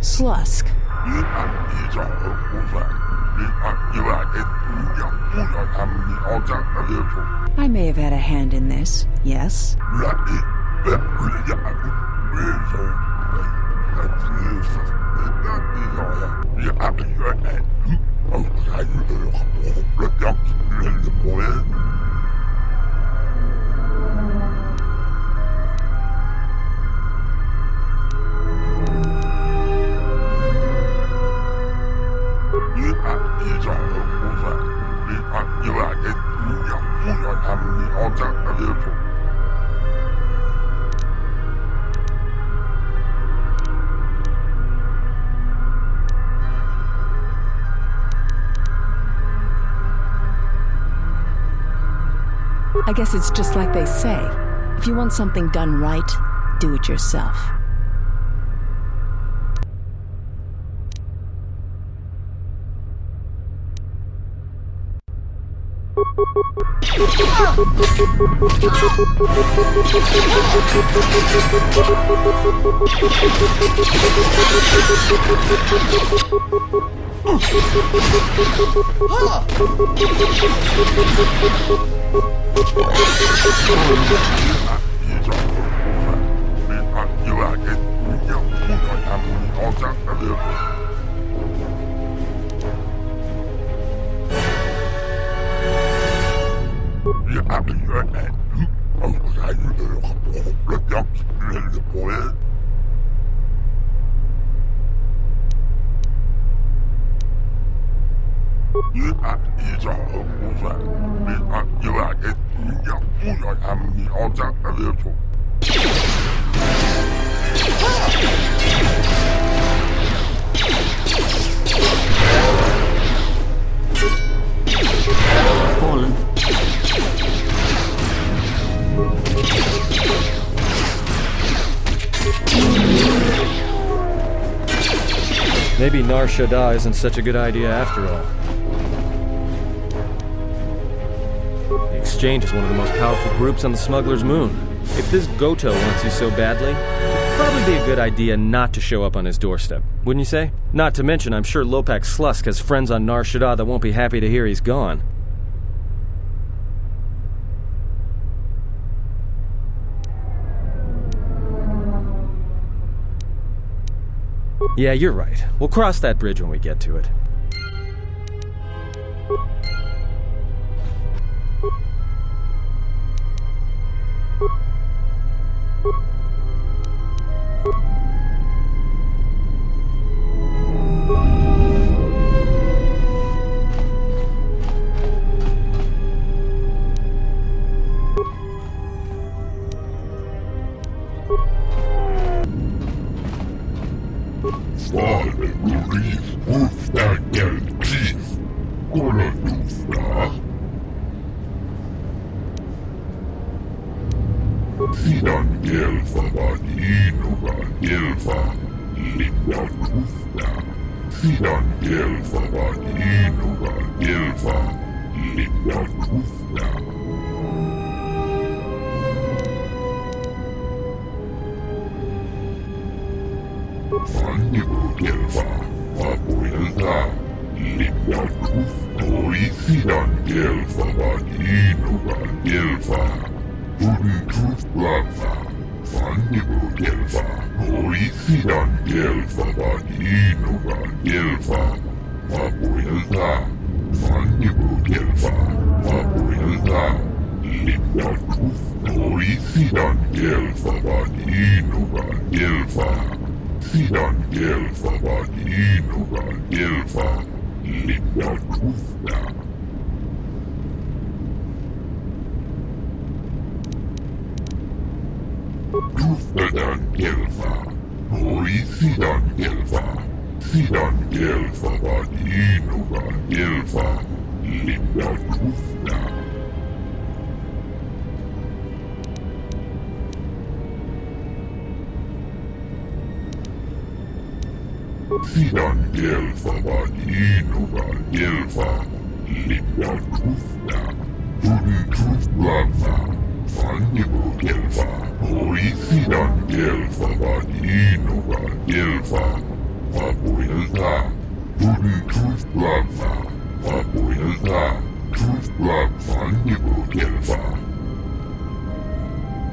S19: Slusk.
S18: I may have had a hand in this, yes? I guess it's just like they say. If you want something done right, do it yourself.
S2: Maybe Nar Shaddaa isn't such a good idea after all. The Exchange is one of the most powerful groups on the Smuggler's Moon. If this Goto wants you so badly, it'd probably be a good idea not to show up on his doorstep, wouldn't you say? Not to mention, I'm sure Lopak Slusk has friends on Nar Shaddaa that won't be happy to hear he's gone. Yeah, you're right. We'll cross that bridge when we get to it.
S11: Sidan gelfa vad inuga gelfa. Sidan gelfa vad inuga gelfa. Linda kufna. Kufnadan gelfa. Hoi sidan gelfa. Sidan gelfa vad inuga gelfa. Linda kufna. Sidan gelfa vad inuga gelfa. Linda kufna. Hudun kufblava. Fannibu gelfa. Hoi sidan gelfa vad inuga gelfa. Vapuilta. Hudun kufblava. Vapuilta. Kufblav fannibu gelfa.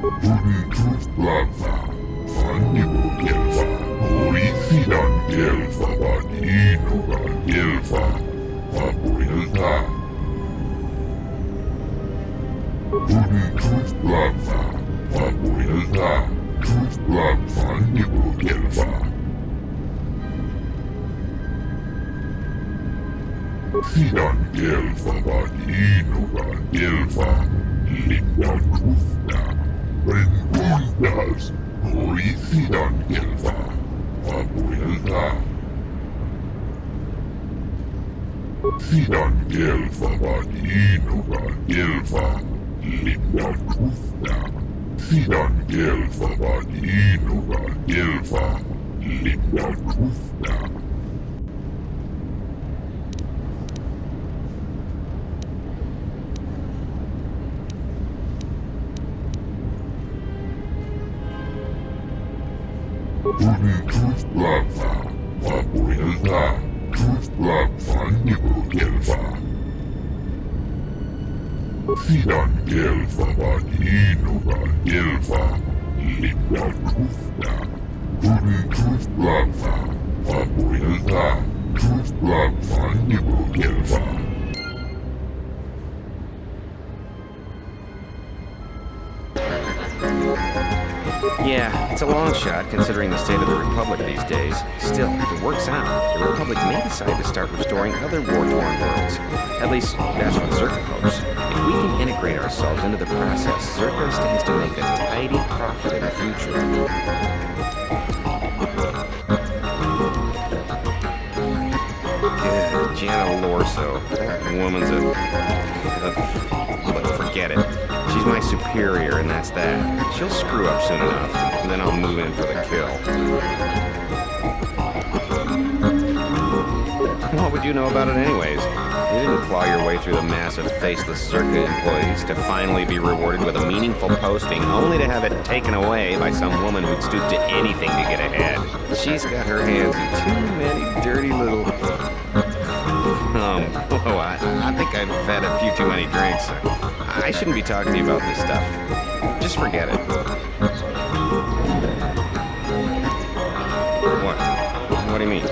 S11: Hudun kufblava. Fannibu gelfa. Hoi sidan gelfa vad inuga gelfa. Vapuilta. Hudun kufblava. Vapuilta. Kufblav fannibu gelfa. Sidan gelfa vad inuga gelfa. Linda kufna. Rengundas. Hoi sidan gelfa. Vapuilta. Sidan gelfa vad inuga gelfa. Linda kufna. Sidan gelfa vad inuga gelfa. Linda kufna. Hudun kufblava. Vapuilta. Kufblav fannibu gelfa. Sidan gelfa vad inuga gelfa. Linda kufna. Hudun kufblava. Vapuilta. Kufblav fannibu gelfa.
S7: Yeah, it's a long shot considering the state of the Republic these days. Still, if it works out, the Republic may decide to start restoring other war-torn worlds. At least, that's what Zerka hopes. If we can integrate ourselves into the process, Zerka stands to make a tidy profit in the future. Good, Jana Lorso. That woman's look, forget it. She's my superior, and that's that. She'll screw up soon enough, and then I'll move in for the kill. What would you know about it anyways? You didn't claw your way through the mass of faceless Zerka employees to finally be rewarded with a meaningful posting, only to have it taken away by some woman who'd stoop to anything to get ahead. She's got her hands in too many dirty little... I think I've had a few too many drinks. I shouldn't be talking to you about this stuff. Just forget it. What? What do you mean?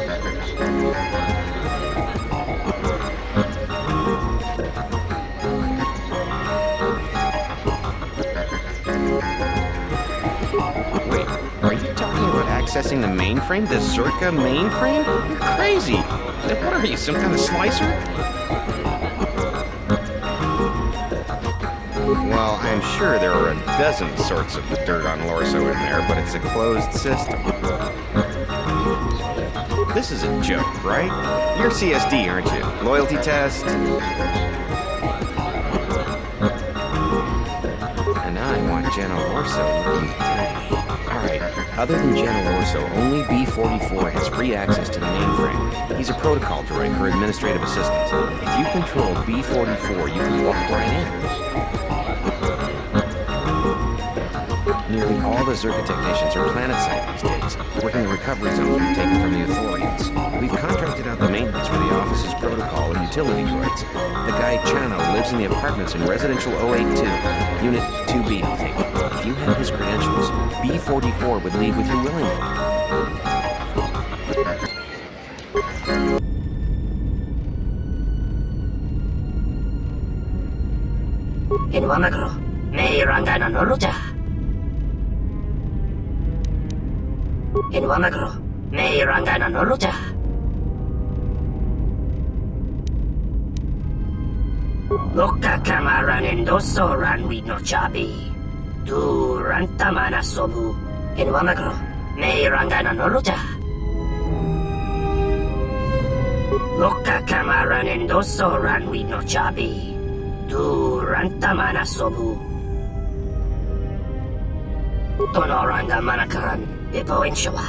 S7: Wait, are you talking about accessing the mainframe? The Zerka mainframe? You're crazy! What are you, some kind of slicer? Well, I'm sure there are a dozen sorts of dirt on Lorso in there, but it's a closed system. This is a joke, right? You're CSD, aren't you? Loyalty test? And I want Jana Lorso looking dirty. Alright, other than Jana Lorso, only B-44 has free access to the mainframe. He's a protocol droid, her administrative assistant. If you control B-44, you can walk right in. Nearly all the Zerka technicians are planet-side these days, working the recovery zones we've taken from the Authorians. We've contracted out the maintenance for the office's protocol and utility droids. The guy Chano lives in the apartments in Residential 082, Unit 2B, I think. If you had his credentials, B-44 would leave with you willingly.
S22: In Wamagro, may Rangana Noluja.
S6: Inwamagro, may rangana noluta. Loka kamaran endoso ranwi no chabi. Du rantamana sobu. Inwamagro, may rangana noluta. Loka kamaran endoso ranwi no chabi. Du rantamana sobu. Tonoranga manakaran, Ipo inshawa.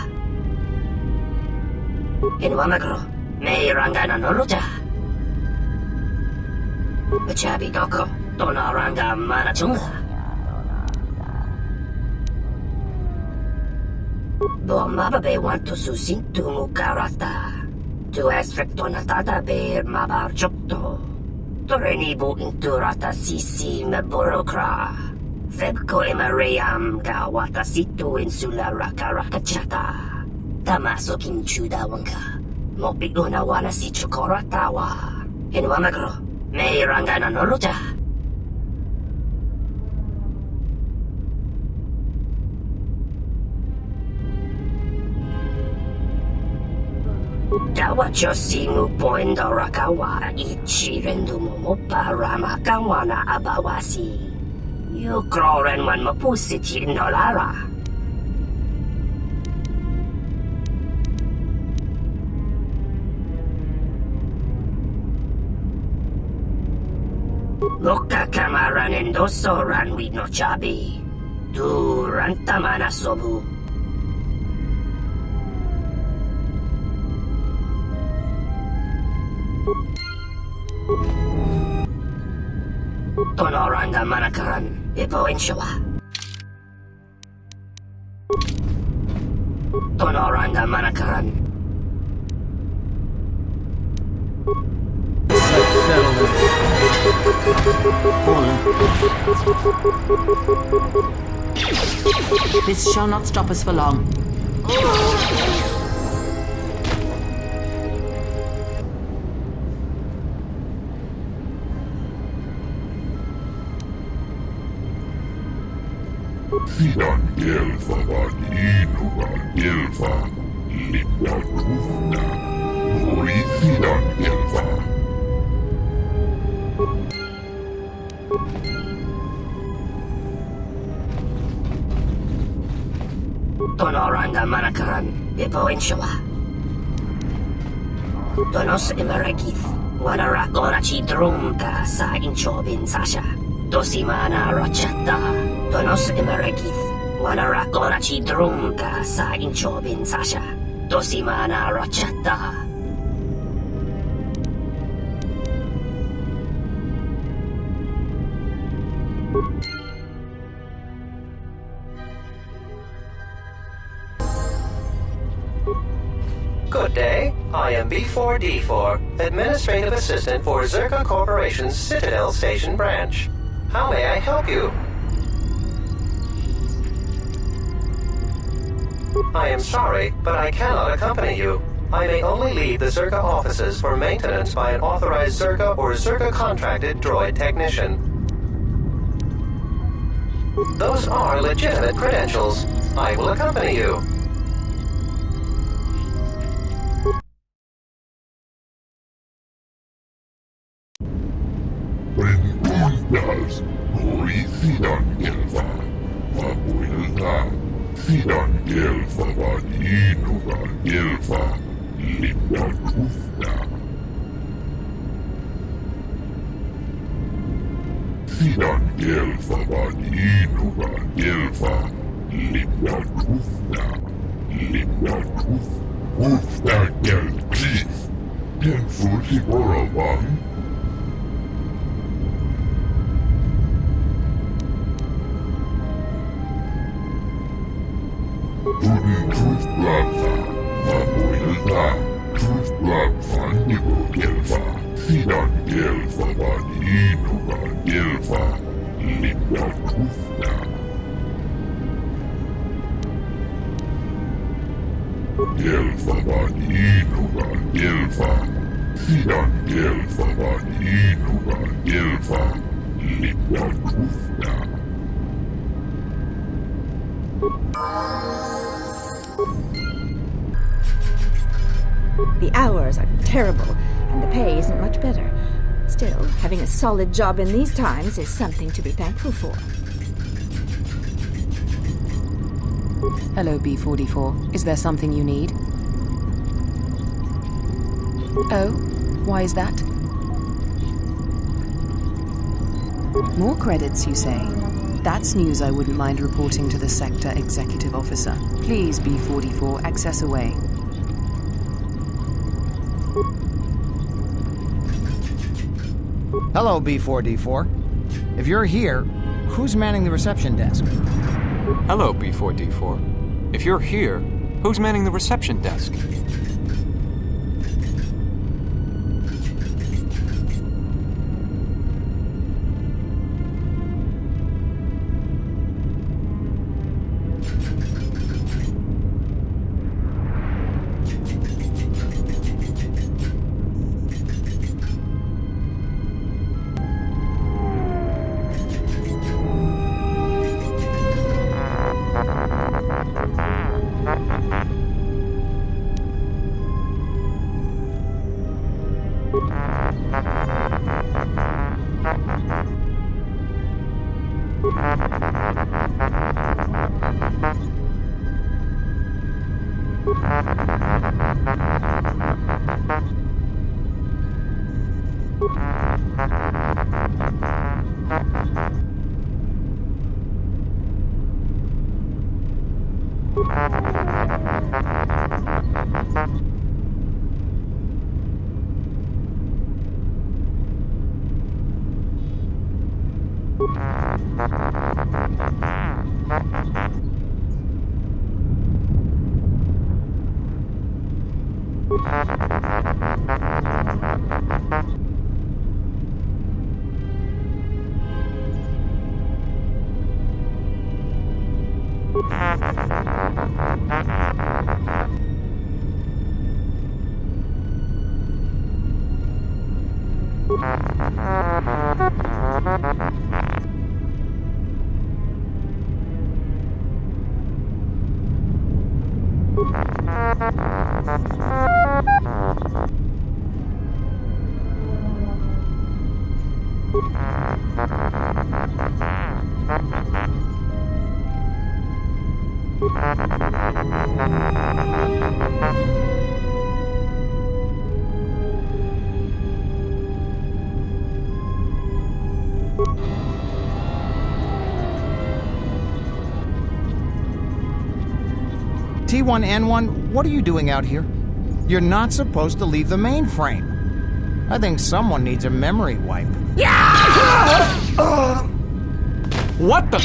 S6: Inwamagro, may rangana noluta. Chabi doko, Tonoranga manatunga. Bomababe want to susintu mukarata. Tu estricto natada ber mabar chokto. Torenibu inturata sisi me burokra. Febko emareyam ga watasitu insula raka chata. Tamaso kinchuda wanka. Mopi una wana si chukoratawa. Inwamagro, may rangana noluta. Dawacho simu poendo rakawa ichi rendu momopa ramakawa na abawasi. You kroren man mapusiti nolara. Loka kamaran endoso ranwi no chabi. Du rantamana sobu. Tonoranga manakaran, Ipo inshawa. Tonoranga manakaran.
S8: This shall not stop us for long.
S11: Sidan Gelfa var inuga Gelfa Linda Kufna Nori Sidan Gelfa
S6: Tonoranga manakaran, Ipo inshawa. Donos imaragith, wanara gorachi drumka sa inchobin sasha. Dosimana rachata. Donos imaragith, wanara gorachi drumka sa inchobin sasha. Dosimana rachata.
S15: Good day. I am B4D4, Administrative Assistant for Zerka Corporation's Citadel Station branch. How may I help you? I am sorry, but I cannot accompany you. I may only leave the Zerka offices for maintenance by an authorized Zerka or Zerka contracted droid technician. Those are legitimate credentials. I will accompany you.
S11: Rentundas Nori Sidan Gelfa Vabuilta Sidan Gelfa var inuga Gelfa Linda Kufna Sidan Gelfa var inuga Gelfa Linda Kufna Linda Kufna Gel Chief Den Fuji Boravan Truth Blabfa, Vabuilta, Truth Blabfa, Nigo Gelfa, Sidan Gelfa, Vaninuga Gelfa, Linda Kufna. Gelfa, Vaninuga Gelfa, Sidan Gelfa, Vaninuga Gelfa, Linda Kufna.
S21: The hours are terrible, and the pay isn't much better. Still, having a solid job in these times is something to be thankful for.
S19: Hello, B44. Is there something you need? Oh, why is that? More credits, you say? That's news I wouldn't mind reporting to the Sector Executive Officer. Please, B44, access away.
S9: Hello, B4D4. If you're here, who's manning the reception desk?
S13: Hello, B4D4. If you're here, who's manning the reception desk?
S9: T1N1, what are you doing out here? You're not supposed to leave the mainframe. I think someone needs a memory wipe.
S13: What the?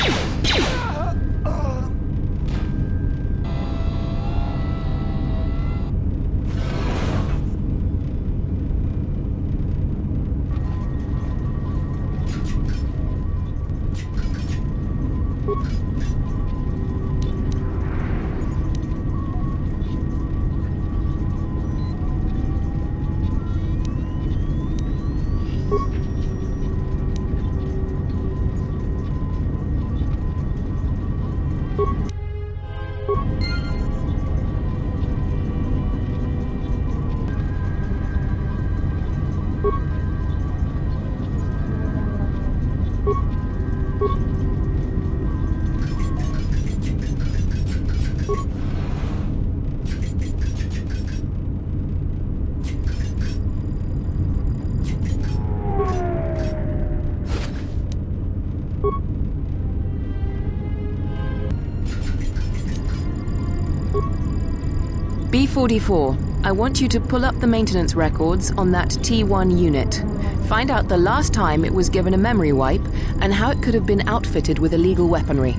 S19: B44, I want you to pull up the maintenance records on that T1 unit. Find out the last time it was given a memory wipe and how it could have been outfitted with illegal weaponry.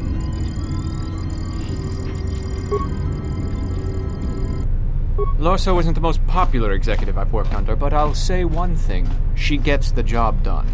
S13: Lorso isn't the most popular executive I've worked under, but I'll say one thing. She gets the job done.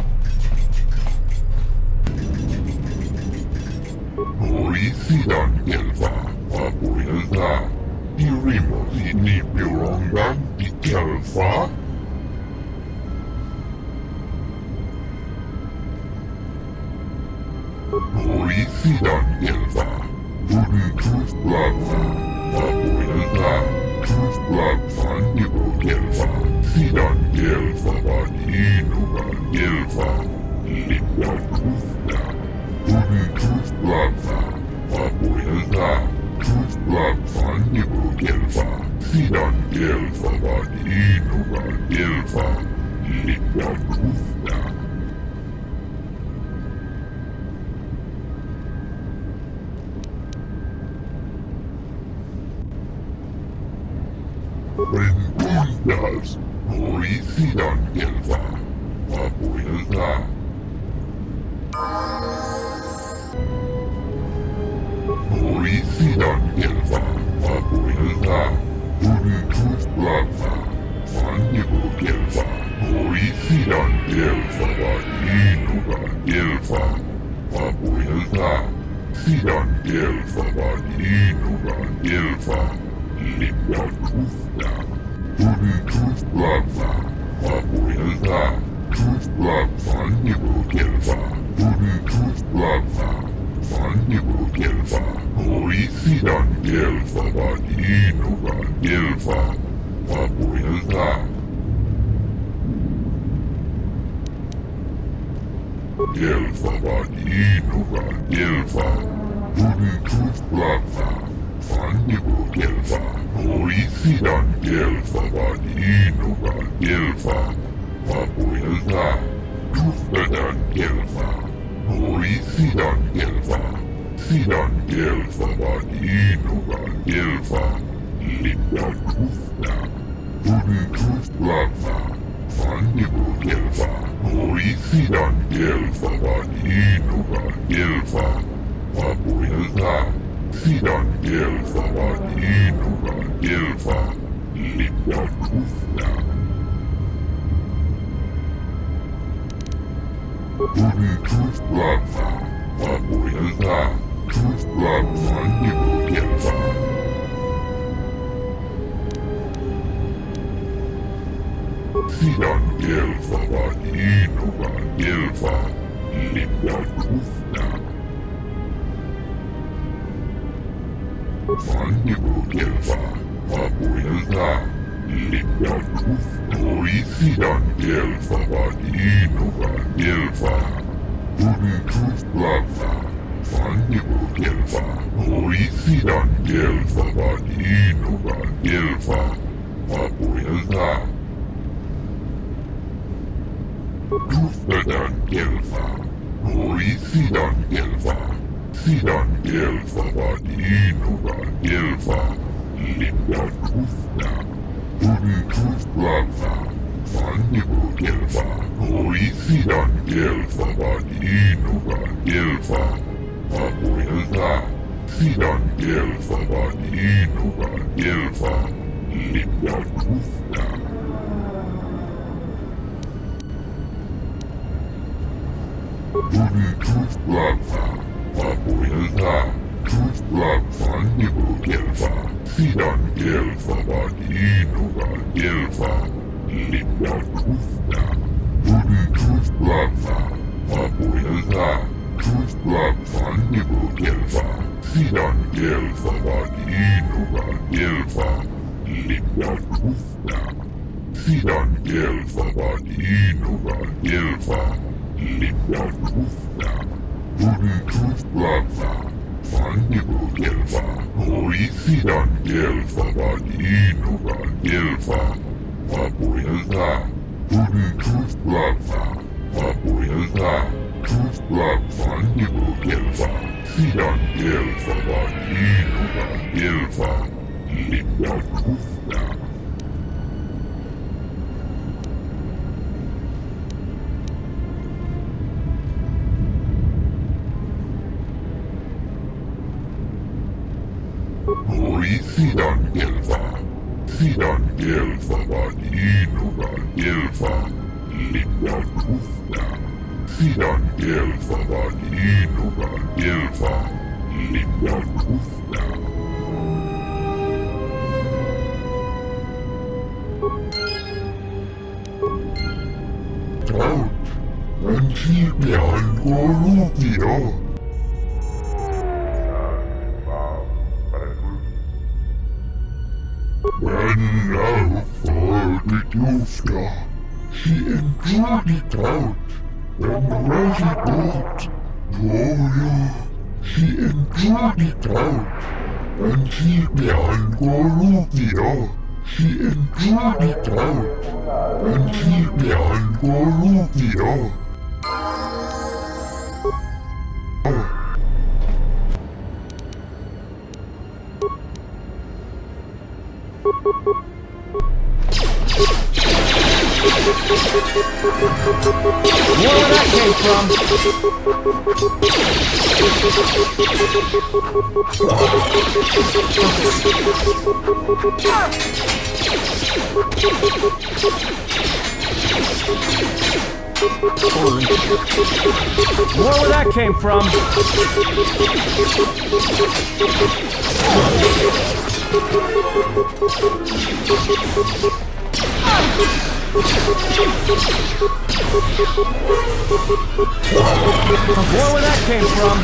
S11: Well, Lufta. She enjoyed it out. And read it out. Gloria. She enjoyed it out. And he behind Goluvia. She enjoyed it out. And he behind Goluvia.
S2: Where that came from? Where that came from? Where that came from?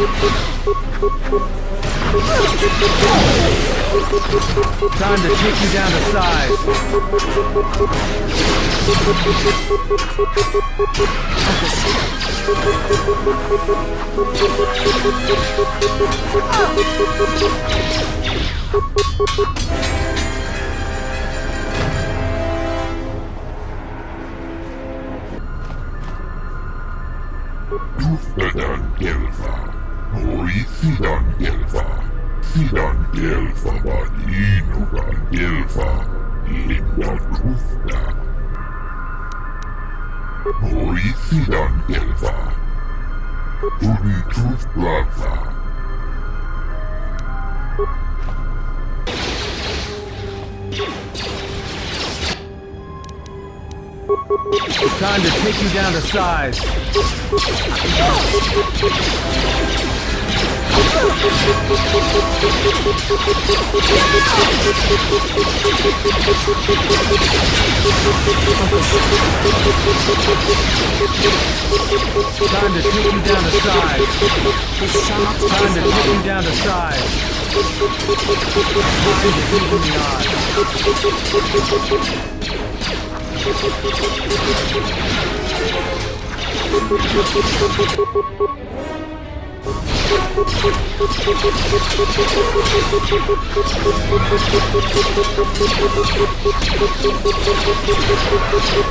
S2: Time to take you down to size.
S11: Sidan Gelfa. Oi Sidan Gelfa. Sidan Gelfa van Inugan Gelfa. Linda Trufta. Oi Sidan Gelfa. Tuni Trufta.
S2: It's time to take you down to size. Time to take you down to size. Time to take you down to size. Time to even the odds.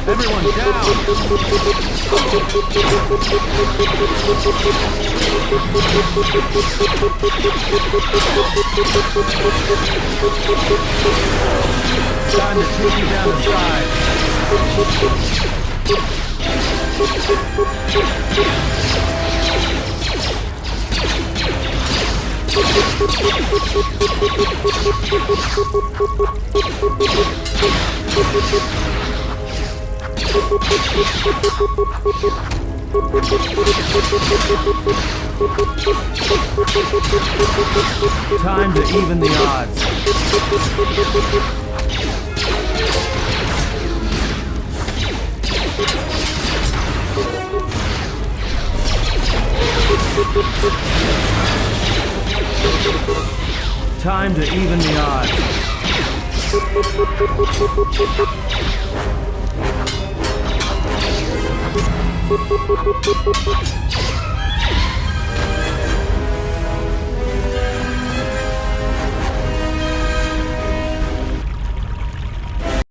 S2: Everyone down! Time to take you down to size. Time to even the odds. Time to even the odds.